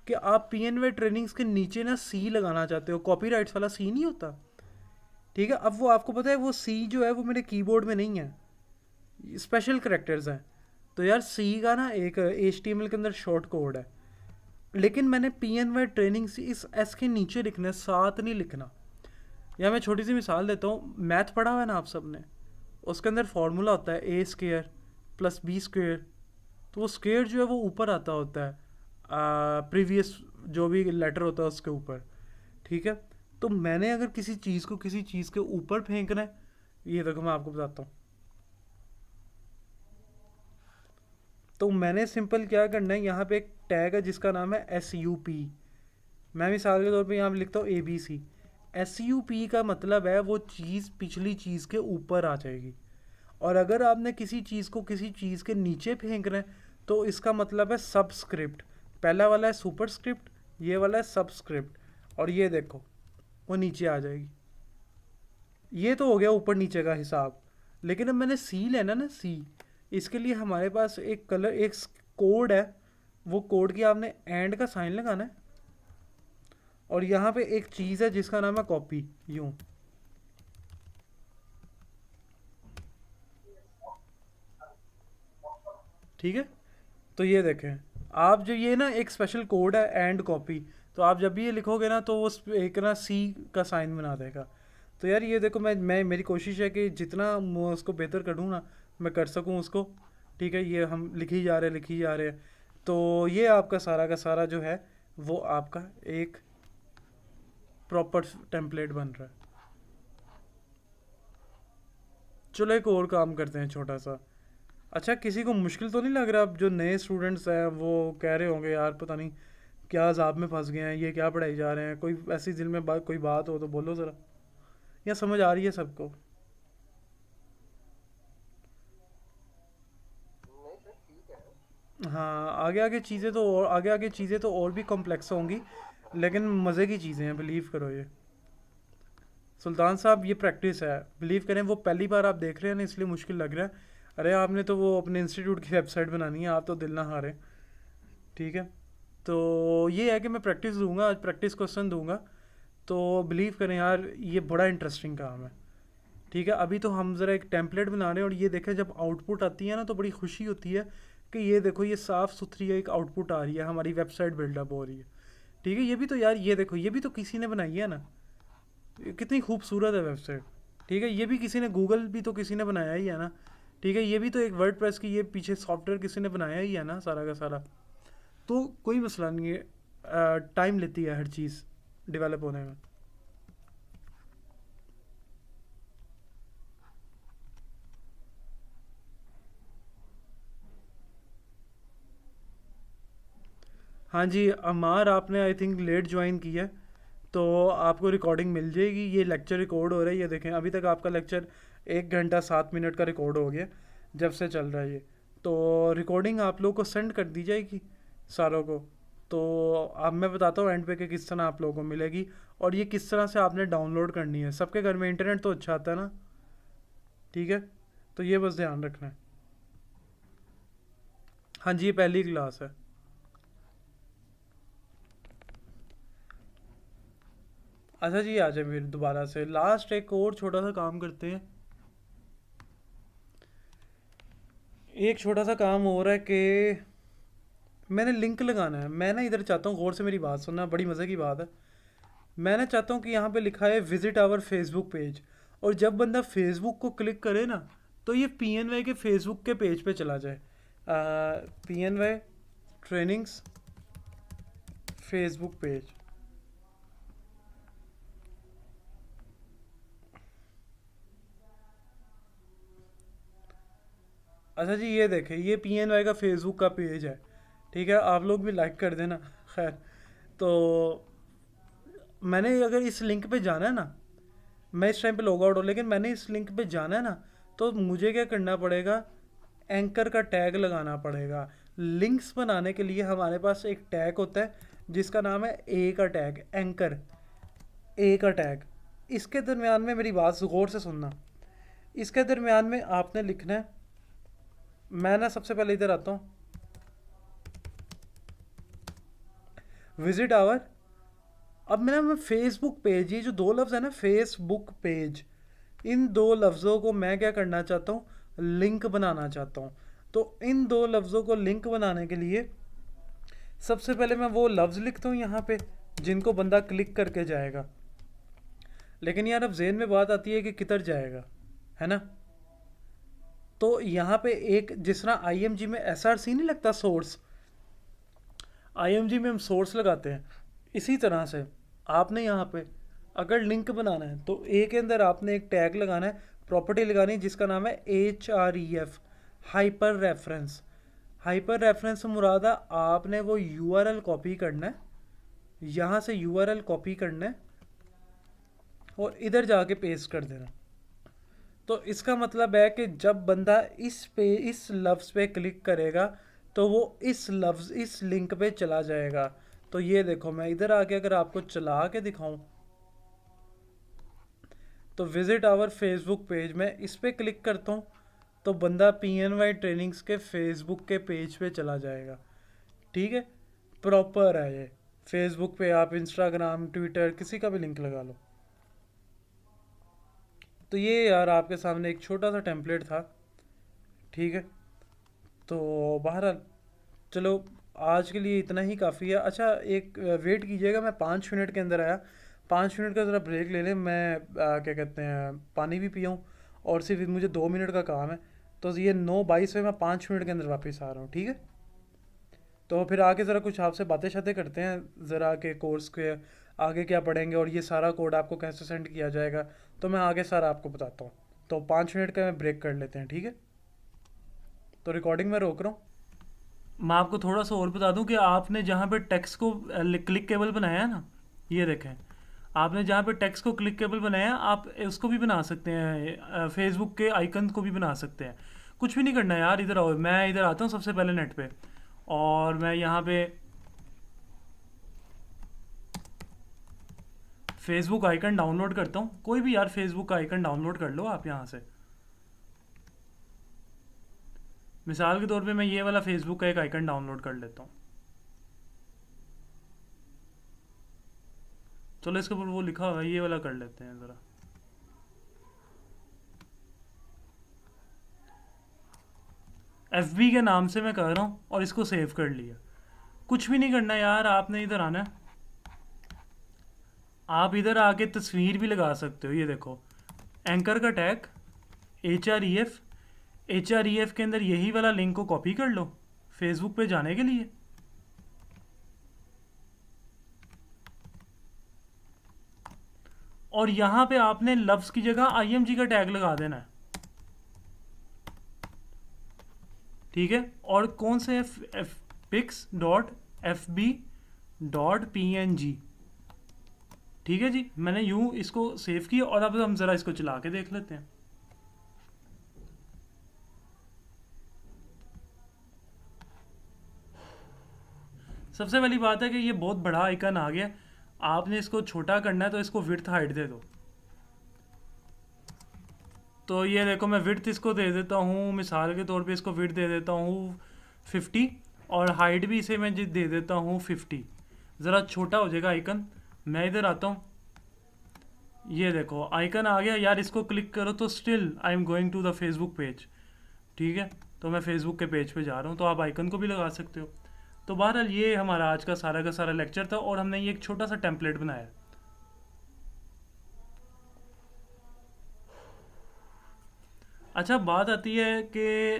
कि आप PNY ट्रेनिंग्स के नीचे ना C लगाना चाहते हो, कॉपीराइट्स वाला C नहीं होता, ठीक है। अब वो आपको पता है वो C जो है वो मेरे कीबोर्ड में नहीं है, स्पेशल करैक्टर्स हैं। तो यार C का ना एक HTML के अंदर शॉर्ट कोड है, लेकिन मैंने PNY ट्रेनिंग्स इस S के नीचे लिखना है, साथ नहीं लिखना। या मैं छोटी सी मिसाल देता हूँ, मैथ पढ़ा हुआ है ना आप सब ने, उसके अंदर फार्मूला होता है A² + B²। तो वो स्क्वायर जो है वो ऊपर आता होता है, प्रीवियस जो भी लेटर होता है उसके ऊपर, ठीक है। तो मैंने अगर किसी चीज़ को किसी चीज़ के ऊपर फेंकना है, ये देखो मैं आपको बताता हूँ। तो मैंने सिंपल क्या करना है, यहाँ पे एक टैग है जिसका नाम है SUP। मैं मिसाल के तौर पे यहाँ पे लिखता हूँ ABC। SUP का मतलब है वो चीज़ पिछली चीज़ के ऊपर आ जाएगी। और अगर आपने किसी चीज़ को किसी चीज़ के नीचे फेंकना है तो इसका मतलब है सबस्क्रिप्ट। पहला वाला है सुपरस्क्रिप्ट, ये वाला है सबस्क्रिप्ट, और ये देखो वो नीचे आ जाएगी। ये तो हो गया ऊपर नीचे का हिसाब। लेकिन अब मैंने C लेना ना, C, इसके लिए हमारे पास एक कलर एक कोड है, वो कोड की आपने एंड का साइन लगाना है, और यहाँ पे एक चीज़ है जिसका नाम है कॉपी, यूँ, ठीक है। तो ये देखें आप, जो ये ना एक स्पेशल कोड है एंड कॉपी, तो आप जब भी ये लिखोगे ना तो वो एक ना C का साइन बना देगा। तो यार ये देखो, मैं मेरी कोशिश है कि जितना मैं उसको बेहतर करूँ ना, मैं कर सकूँ उसको। ठीक है, ये हम लिखी जा रहे लिखी जा रहे हैं। तो ये आपका सारा का सारा जो है वो आपका एक प्रॉपर टेम्पलेट बन रहा है। चलो एक और काम करते हैं छोटा सा। अच्छा, किसी को मुश्किल तो नहीं लग रहा? अब जो नए स्टूडेंट्स हैं वो कह रहे होंगे यार पता नहीं क्या अजाब में फंस गए हैं, ये क्या पढ़ाई जा रहे हैं। कोई ऐसी दिल में कोई बात हो तो बोलो ज़रा, या समझ आ रही है सबको? नहीं सर, ठीक है। हाँ, आगे आगे चीज़ें तो और भी कॉम्प्लेक्स होंगी, लेकिन मज़े की चीज़ें हैं, बिलीव करो। ये सुल्तान साहब, ये प्रैक्टिस है, बिलीव करें। वो पहली बार आप देख रहे हैं ना, इसलिए मुश्किल लग रहा है। अरे आपने तो वो अपने इंस्टीट्यूट की वेबसाइट बनानी है, आप तो दिल ना हारें। ठीक है, तो ये है कि मैं प्रैक्टिस दूंगा आज, प्रैक्टिस क्वेश्चन दूंगा। तो बिलीव करें यार, ये बड़ा इंटरेस्टिंग काम है। ठीक है, अभी तो हम ज़रा एक टेम्पलेट बना रहे हैं, और ये देखें जब आउटपुट आती है ना तो बड़ी खुशी होती है कि ये देखो, ये साफ़ सुथरी एक आउटपुट आ रही है, हमारी वेबसाइट बिल्डअप हो रही है। ठीक है, ये भी तो यार, ये देखो, ये भी तो किसी ने बनाई है ना, ये कितनी खूबसूरत है वेबसाइट। ठीक है, ये भी किसी ने, गूगल भी तो किसी ने बनाया ही है ना। ठीक है, ये भी तो एक वर्डप्रेस की ये पीछे सॉफ्टवेयर किसी ने बनाया ही है ना, सारा का सारा। तो कोई मसला नहीं है, टाइम लेती है हर चीज़ डेवलप होने में। हाँ जी अमार, आपने आई थिंक लेट ज्वाइन किया है, तो आपको रिकॉर्डिंग मिल जाएगी। ये लेक्चर रिकॉर्ड हो रहा है, ये देखें अभी तक आपका लेक्चर 1 घंटा 7 मिनट का रिकॉर्ड हो गया जब से चल रहा है ये। तो रिकॉर्डिंग आप लोगों को सेंड कर दी जाएगी सारों को। तो अब मैं बताता हूँ एंड पे कि किस तरह आप लोगों को मिलेगी, और ये किस तरह से आपने डाउनलोड करनी है। सबके घर में इंटरनेट तो अच्छा आता है ना? ठीक है, तो ये बस ध्यान रखना है। हाँ जी, ये पहली क्लास है। अच्छा जी, आ जाए फिर दोबारा से, लास्ट एक और छोटा सा काम करते हैं। एक छोटा सा काम हो रहा है कि मैंने लिंक लगाना है। मैं ना इधर चाहता हूँ, गौर से मेरी बात सुनना, बड़ी मज़े की बात है। मैं ना चाहता हूँ कि यहाँ पे लिखा है विजिट आवर फेसबुक पेज, और जब बंदा फेसबुक को क्लिक करे ना, तो ये PNY के फेसबुक के पेज पे चला जाए। PNY trainings Facebook page. अच्छा जी, ये देखें, ये PNY का फेसबुक का पेज है। ठीक है, आप लोग भी लाइक कर देना। खैर, तो मैंने अगर इस लिंक पे जाना है ना, मैं इस टाइम पे लॉग आउट हूँ, लेकिन मैंने इस लिंक पे जाना है ना, तो मुझे क्या करना पड़ेगा? एंकर का टैग लगाना पड़ेगा। लिंक्स बनाने के लिए हमारे पास एक टैग होता है जिसका नाम है ए का टैग, एंकर, ए का टैग। इसके दरमियान में मेरी बात गौर से सुनना, इसके दरमियान में आपने लिखना है, मैं ना सबसे पहले इधर आता हूँ, विजिट आवर। अब मैं फेसबुक पेज, ये जो दो लफ्ज़ है ना, फेसबुक पेज, इन दो लफ्ज़ों को मैं क्या करना चाहता हूँ? लिंक बनाना चाहता हूँ। तो इन दो लफ्ज़ों को लिंक बनाने के लिए सबसे पहले मैं वो लफ्ज़ लिखता हूँ यहाँ पे जिनको बंदा क्लिक करके जाएगा। लेकिन यार अब जेहन में बात आती है कि किधर जाएगा, है ना? तो यहाँ पे एक, जिस तरह IMG में SRC नहीं लगता, सोर्स, IMG में हम सोर्स लगाते हैं, इसी तरह से आपने यहाँ पे अगर लिंक बनाना है तो ए के अंदर आपने एक टैग लगाना है, प्रॉपर्टी लगानी है जिसका नाम है HREF, hyper reference. Hyper reference से मुराद है आपने वो URL कॉपी करना है, यहाँ से URL कॉपी करना है और इधर जाके पेस्ट कर देना। तो इसका मतलब है कि जब बंदा इस लफ्ज़ पे क्लिक करेगा तो वो इस लिंक पे चला जाएगा। तो ये देखो, मैं इधर आके अगर आपको चला के दिखाऊं, तो विजिट आवर फेसबुक पेज में इस पे क्लिक करता हूँ तो बंदा PNY ट्रेनिंग्स के फेसबुक के पेज पे चला जाएगा। ठीक है, प्रॉपर है ये। फेसबुक पे आप इंस्टाग्राम, ट्विटर, किसी का भी लिंक लगा लो। तो ये यार आपके सामने एक छोटा सा टेम्पलेट था। ठीक है, तो बहरहाल चलो, आज के लिए इतना ही काफ़ी है। अच्छा, एक वेट कीजिएगा, मैं 5 मिनट के अंदर आया। 5 मिनट का ज़रा ब्रेक ले लें, मैं क्या कहते हैं पानी भी पियूँ, और सिर्फ मुझे 2 मिनट का काम है। तो ये 9:22 पे मैं 5 मिनट के अंदर वापस आ रहा हूँ, ठीक है? तो फिर आगे ज़रा कुछ आपसे बातें शातें करते हैं ज़रा के कोर्स के आगे क्या पढ़ेंगे, और ये सारा कोड आपको कैसे सेंड किया जाएगा, तो मैं आगे सारा आपको बताता हूँ। तो 5 मिनट का मैं ब्रेक कर लेते हैं, ठीक है? तो रिकॉर्डिंग में रोक रहा हूँ। मैं आपको थोड़ा सा और बता दूं कि आपने जहाँ पे टेक्स्ट को क्लिकेबल बनाया है ना, ये देखें, आपने जहाँ पे टेक्स्ट को क्लिकेबल बनाया है, आप उसको भी बना सकते हैं, फेसबुक के आइकन को भी बना सकते हैं। कुछ भी नहीं करना यार, इधर आओ, मैं इधर आता हूँ सबसे पहले नेट पे, और मैं यहाँ पे फेसबुक आइकन डाउनलोड करता हूँ। कोई भी यार फेसबुक का आइकन डाउनलोड कर लो आप यहाँ से। मिसाल के तौर पे मैं ये वाला फेसबुक का एक आइकन डाउनलोड कर लेता हूँ। चलो इसके ऊपर वो लिखा हुआ है, ये वाला कर लेते हैं ज़रा। FB के नाम से मैं कर रहा हूँ और इसको सेव कर लिया। कुछ भी नहीं करना यार, आपने इधर आना है। आप इधर आके तस्वीर भी लगा सकते हो, ये देखो एंकर का टैग HREF के अंदर यही वाला लिंक को कॉपी कर लो फेसबुक पे जाने के लिए। और यहाँ पे आपने लफ्ज़ की जगह IMG का टैग लगा देना है, ठीक है? और कौन से pics.fb.png, ठीक है जी। मैंने यूं इसको सेव किया, और अब हम ज़रा इसको चला के देख लेते हैं। सबसे पहली बात है कि ये बहुत बड़ा आइकन आ गया, आपने इसको छोटा करना है तो इसको विड्थ हाइट दे दो। तो ये देखो मैं विड्थ इसको दे देता हूँ, मिसाल के तौर पे इसको विड्थ दे देता हूँ 50, और हाइट भी इसे मैं दे देता हूँ 50। ज़रा छोटा हो जाएगा आइकन। मैं इधर आता हूँ, ये देखो आइकन आ गया यार, इसको क्लिक करो तो still I am going to the Facebook page, ठीक है? तो मैं फेसबुक के पेज पे जा रहा हूँ, तो आप आइकन को भी लगा सकते हो। तो बहरहाल ये हमारा आज का सारा लेक्चर था, और हमने ये एक छोटा सा टेम्पलेट बनाया। अच्छा, बात आती है कि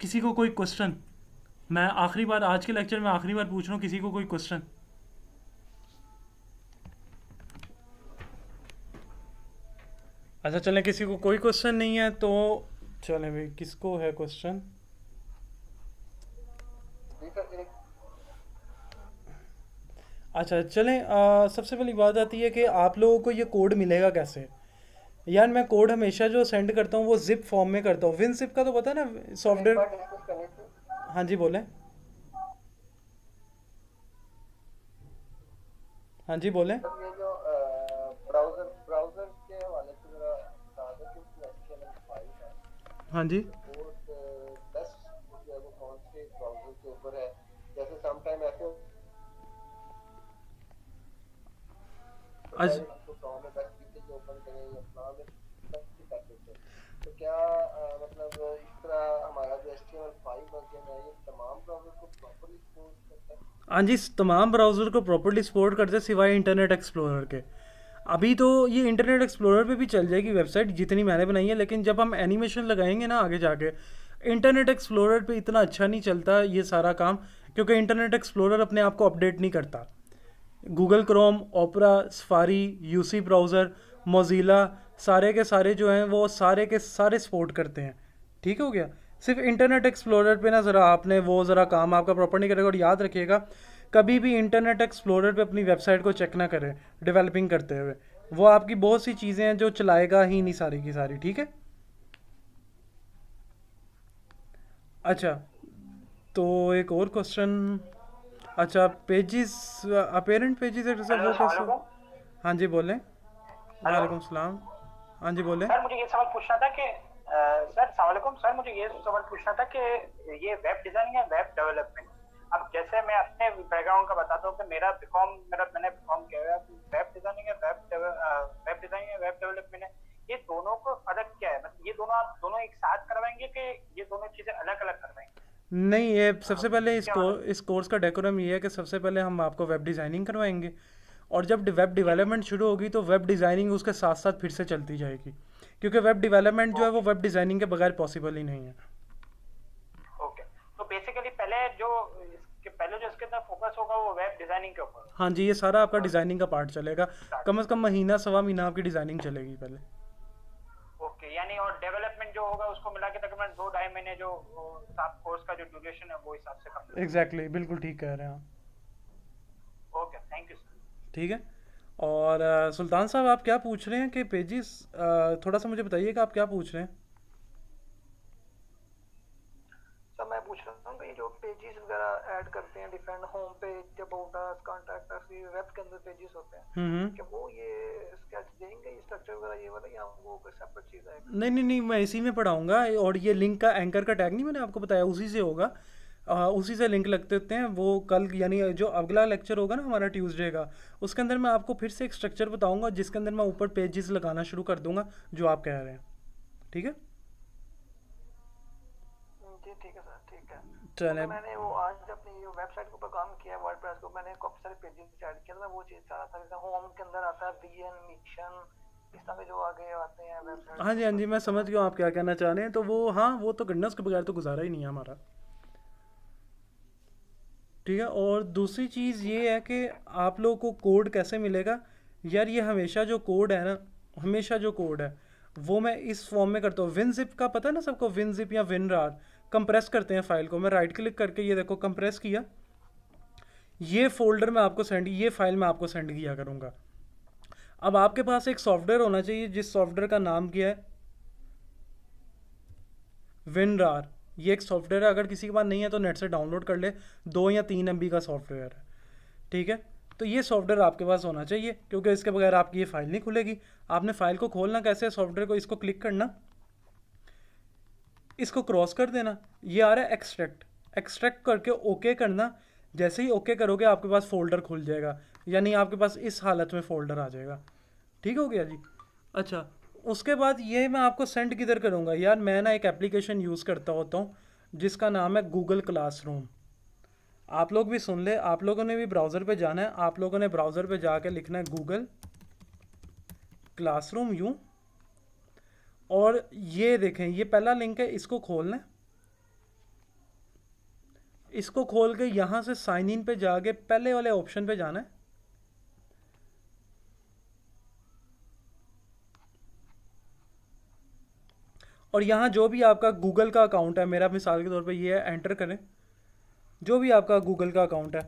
किसी को कोई क्वेश्चन, मैं आखिरी बार आज के लेक्चर में आखिरी बार पूछ रहा हूँ, किसी को कोई क्वेश्चन? अच्छा चलें, किसी को कोई क्वेश्चन नहीं है तो चलें भाई, किसको है क्वेश्चन? जी सर, एक अच्छा चलें, सबसे पहली बात आती है कि आप लोगों को ये कोड मिलेगा कैसे? यार मैं कोड हमेशा जो सेंड करता हूँ वो जिप फॉर्म में करता हूँ। विनजिप का तो पता है ना एक सॉफ्टवेयर? बार डिस्कस करनी थी हाँ जी बोलें। हाँ जी बोलें। सर। ये जो ब्राउजर के हवाले से जरा बता दें कि उसमें HTML5 है, हाँ जी। बहुत बेस्ट जो है वो कौन से ब्राउजर के ऊपर है। जैसे सम टाइम ऐसे आज तो काम में बेस्ट फीचर जो ओपन करें या प्लान में बेस्ट कर देते हैं। तो क्या मतलब इस तरह हमारा जो HTML5 वर्जन है ये तमाम ब्राउजर को प्रॉपर्ली सपोर्ट करता है? हाँ जी, तमाम ब्राउज़र को प्रॉपर्ली सपोर्ट करते हैं सिवाय इंटरनेट एक्सप्लोरर के। अभी तो ये इंटरनेट एक्सप्लोरर पे भी चल जाएगी वेबसाइट जितनी मैंने बनाई है, लेकिन जब हम एनिमेशन लगाएंगे ना आगे जाके, इंटरनेट एक्सप्लोरर पे इतना अच्छा नहीं चलता ये सारा काम, क्योंकि इंटरनेट एक्सप्लोरर अपने आप को अपडेट नहीं करता। गूगल क्रोम, ओपरा, सफारी, यूसी ब्राउज़र, मोज़िला, सारे के सारे जो हैं वो सारे के सारे सपोर्ट करते हैं। ठीक हो गया? सिर्फ इंटरनेट एक्सप्लोरर पे ना ज़रा आपने वो ज़रा काम आपका प्रॉपर नहीं करेगा। और याद रखिएगा, कभी भी इंटरनेट एक्सप्लोरर पे अपनी वेबसाइट को चेक ना करें डेवलपिंग करते हुए, वो आपकी बहुत सी चीज़ें हैं जो चलाएगा ही नहीं सारी की सारी। ठीक है? अच्छा, तो एक और क्वेश्चन। अच्छा, पेजेस, अपेरेंट पेजेस वो कैसे? हाँ जी बोलें। वालेकुम सलाम। हाँ जी बोलें। सर मुझे ये सवाल पूछना था कि सर सवालेकुम सर, मुझे ये सवाल पूछना था कि ये वेब डिजाइनिंग है वेब डेवलपमेंट। अब जैसे मैं अपने बैकग्राउंड का बताता हूँ कि मैंने बीकॉम किया हुआ है। वेब डिजाइनिंग है वेब डेवलपमेंट है, ये दोनों को अलग क्या है? मतलब ये दोनों आप दोनों एक साथ करवाएंगे कि ये दोनों चीजें अलग अलग करवाएंगे? नहीं, ये सबसे पहले इस कोर्स का डेकोरम ये है कि सबसे पहले हम आपको वेब डिज़ाइनिंग करवाएंगे, और जब वेब डेवलपमेंट शुरू होगी तो वेब डिज़ाइनिंग उसके साथ साथ फिर से चलती जाएगी, क्योंकि वेब डेवलपमेंट जो है वो वेब डिज़ाइनिंग के बगैर पॉसिबल ही नहीं है। ओके, तो बेसिकली पहले जो इसके अंदर फोकस होगा वो वेब डिजाइनिंग के ऊपर हाँ जी, ये सारा आपका डिज़ाइनिंग का पार्ट चलेगा, कम से कम महीना सवा महीना आपकी डिज़ाइनिंग चलेगी पहले। ओके, यानी और डेवलपमेंट जो होगा उसको मिला के तकरीबन 2-2.5 महीने जो साफ कोर्स का जो ड्यूरेशन है वो हिसाब से कम। एग्जैक्टली, बिल्कुल ठीक कह रहे हैं आप। Okay, thank you sir. ठीक है। और सुल्तान साहब आप क्या पूछ रहे हैं कि पेजेस, थोड़ा सा मुझे बताइएगा आप क्या पूछ रहे हैं। सर मैं पूछ रहा हूँ कि जो पेजेस वगैरह ऐड करते हैं, different home page, about us, contact अस, ये वेब के अंदर पेजेस होते हैं, क्या वो ये स्केच देंगे ये स्ट्रक्चर वगैरह ये वाला, या वो कोई सेपरेट चीज़ है? नहीं नहीं नहीं, मैं इसी में पढ़ाऊँगा, और ये लिंक का एंकर का टैग नहीं मैंने आपको बताया, उसी से होगा। उसी से लिंक लगते होते हैं वो। कल यानी जो अगला लेक्चर होगा ना हमारा ट्यूसडे का, उसके अंदर मैं आपको फिर से एक स्ट्रक्चर बताऊंगा जिसके अंदर मैं ऊपर पेजेस लगाना शुरू कर दूंगा जो आप कह रहे हैं। ठीक है जी ठीक है सर, ठीक है। चलें। तो मैंने वो आज अपनी वेबसाइट के ऊपर काम किया है, वर्डप्रेस को मैंने काफी सारे पेजेस ऐड किया था, मैं वो चीज़ चाह रहा था। जैसे होम के अंदर आता है वीएन मिशन, इस तरह के जो आगे आते हैं वेबसाइट। हाँ जी हाँ जी, मैं समझ गया आप क्या कहना चाह रहे हैं। तो वो, हाँ, वो तो करना, उसके बगैर तो गुजारा ही नहीं है हमारा। ठीक है। और दूसरी चीज़ ये है कि आप लोगों को कोड कैसे मिलेगा यार। ये हमेशा जो कोड है ना, हमेशा जो कोड है वो मैं इस फॉर्म में करता हूँ। विनजिप का पता है ना सबको, विनजिप या विनरार, कंप्रेस करते हैं फाइल को। मैं राइट क्लिक करके ये देखो कंप्रेस किया, ये फोल्डर में आपको सेंड, ये फाइल मैं आपको सेंड किया करूँगा। अब आपके पास एक सॉफ्टवेयर होना चाहिए जिस सॉफ्टवेयर का नाम क्या है, विनरार। ये एक सॉफ्टवेयर है, अगर किसी के पास नहीं है तो नेट से डाउनलोड कर ले, 2 या 3 MB का सॉफ्टवेयर है। ठीक है, तो ये सॉफ्टवेयर आपके पास होना चाहिए, क्योंकि इसके बगैर आपकी ये फाइल नहीं खुलेगी। आपने फाइल को खोलना कैसे, सॉफ्टवेयर को इसको क्लिक करना, इसको क्रॉस कर देना, ये आ रहा है एक्सट्रैक्ट, एक्सट्रैक्ट करके ओके करना। जैसे ही ओके करोगे आपके पास फोल्डर खुल जाएगा, यानी आपके पास इस हालत में फोल्डर आ जाएगा। ठीक हो गया जी। अच्छा, उसके बाद ये मैं आपको सेंड किधर करूँगा यार। मैं ना एक एप्लीकेशन यूज़ करता होता हूँ जिसका नाम है गूगल क्लासरूम। आप लोग भी सुन ले, आप लोगों ने भी ब्राउज़र पे जाना है, आप लोगों ने ब्राउज़र पे जाके लिखना है गूगल क्लासरूम यूँ, और ये देखें ये पहला लिंक है, इसको खोलना है। इसको खोल के यहाँ से साइन इन पे जाके पहले वाले ऑप्शन पे जाना है। और यहाँ जो भी आपका गूगल का अकाउंट है, मेरा मिसाल के तौर पे ये है, एंटर करें जो भी आपका गूगल का अकाउंट है,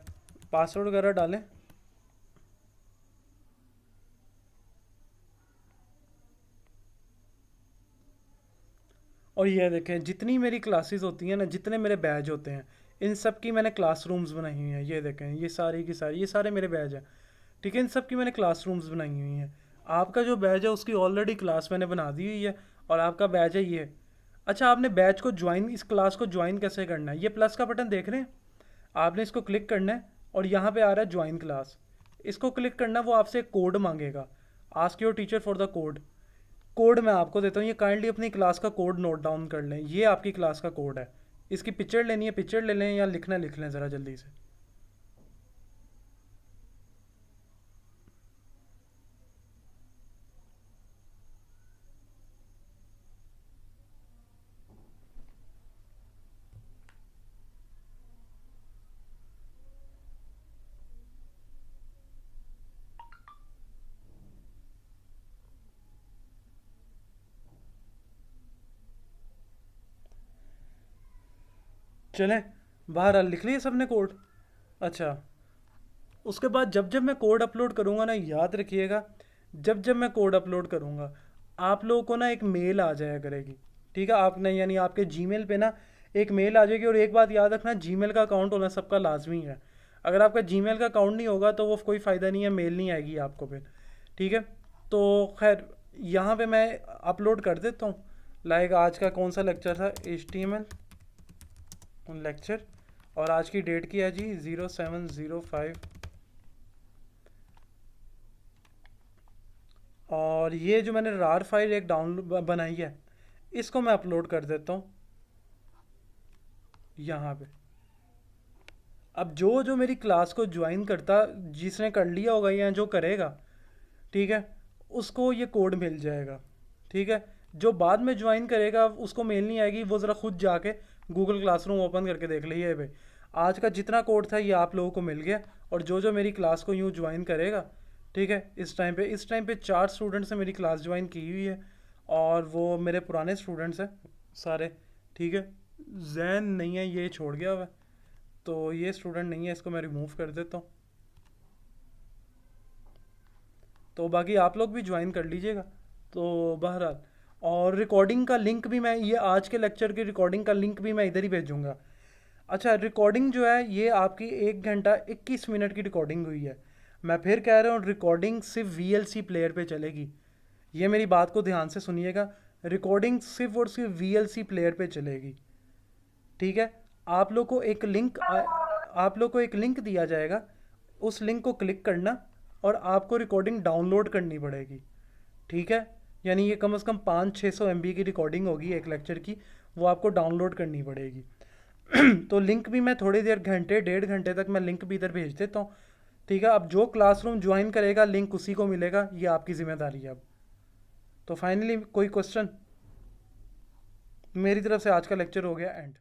पासवर्ड वगैरह डालें। और ये देखें जितनी मेरी क्लासेस होती हैं ना, जितने मेरे बैच होते हैं, इन सब की मैंने क्लासरूम्स बनाई हुई हैं। ये देखें ये सारी की सारी, ये सारे मेरे बैच हैं। ठीक है, इन सब की मैंने क्लासरूम्स बनाई हुई हैं। आपका जो बैच है उसकी ऑलरेडी क्लास मैंने बना दी हुई है, और आपका बैच है ये। अच्छा, आपने बैच को ज्वाइन, इस क्लास को ज्वाइन कैसे करना है, ये प्लस का बटन देख रहे हैं, आपने इसको क्लिक करना है, और यहाँ पे आ रहा है ज्वाइन क्लास। इसको क्लिक करना, वो आपसे एक कोड मांगेगा, ask your teacher for the code. Code मैं आपको देता हूँ, ये काइंडली अपनी क्लास का कोड नोट डाउन कर लें। ये आपकी क्लास का कोड है, इसकी पिक्चर लेनी है पिक्चर ले लें, या लिखना लिख लें ज़रा जल्दी से। चलें, बाहर लिख लिए सबने कोड। अच्छा, उसके बाद जब जब मैं कोड अपलोड करूँगा ना, याद रखिएगा, जब जब मैं कोड अपलोड करूँगा आप लोगों को ना एक मेल आ जाया करेगी। ठीक है, आपने यानी आपके जीमेल पे ना एक मेल आ जाएगी। और एक बात याद रखना, जीमेल का अकाउंट होना सबका लाजमी है। अगर आपका जीमेल का अकाउंट नहीं होगा तो वो कोई फ़ायदा नहीं है, मेल नहीं आएगी आपको फिर। ठीक है, तो खैर यहाँ पे मैं अपलोड कर देता हूँ। लाइक आज का कौन सा लेक्चर था, HTML लेक्चर, और आज की डेट की है जी 0705। और ये जो मैंने रार फाइल एक डाउनलोड बनाई है, इसको मैं अपलोड कर देता हूँ यहाँ पे। अब जो जो मेरी क्लास को ज्वाइन करता, जिसने कर लिया होगा या जो करेगा, ठीक है, उसको ये कोड मिल जाएगा। ठीक है, जो बाद में ज्वाइन करेगा उसको मेल नहीं आएगी, वो ज़रा खुद जाके गूगल क्लासरूम ओपन करके देख लीजिए भाई, आज का जितना कोड था ये आप लोगों को मिल गया। और जो जो मेरी क्लास को यूँ ज्वाइन करेगा, ठीक है, इस टाइम पे 4 स्टूडेंट्स ने मेरी क्लास ज्वाइन की हुई है और वो मेरे पुराने स्टूडेंट्स हैं सारे। ठीक है, जैन नहीं है, ये छोड़ गया हुआ है, तो ये स्टूडेंट नहीं है, इसको मैं रिमूव कर देता हूँ। तो बाकी आप लोग भी ज्वाइन कर लीजिएगा। तो बहरहाल, और रिकॉर्डिंग का लिंक भी मैं, ये आज के लेक्चर की रिकॉर्डिंग का लिंक भी मैं इधर ही भेजूँगा। अच्छा, रिकॉर्डिंग जो है ये आपकी 1 घंटा 21 मिनट की रिकॉर्डिंग हुई है। मैं फिर कह रहा हूँ, रिकॉर्डिंग सिर्फ VLC प्लेयर पे चलेगी। ये मेरी बात को ध्यान से सुनिएगा, रिकॉर्डिंग सिर्फ और सिर्फ VLC प्लेयर पे चलेगी। ठीक है, आप लोग को एक लिंक दिया जाएगा, उस लिंक को क्लिक करना और आपको रिकॉर्डिंग डाउनलोड करनी पड़ेगी। ठीक है, यानी ये कम से कम 500-600 MB की रिकॉर्डिंग होगी एक लेक्चर की, वो आपको डाउनलोड करनी पड़ेगी। तो लिंक भी मैं थोड़ी देर, घंटे 1.5 घंटे तक मैं लिंक भी इधर भेज देता हूँ। ठीक है, अब जो क्लासरूम ज्वाइन करेगा लिंक उसी को मिलेगा, ये आपकी ज़िम्मेदारी है अब। तो फाइनली कोई क्वेश्चन? मेरी तरफ से आज का लेक्चर हो गया एंड।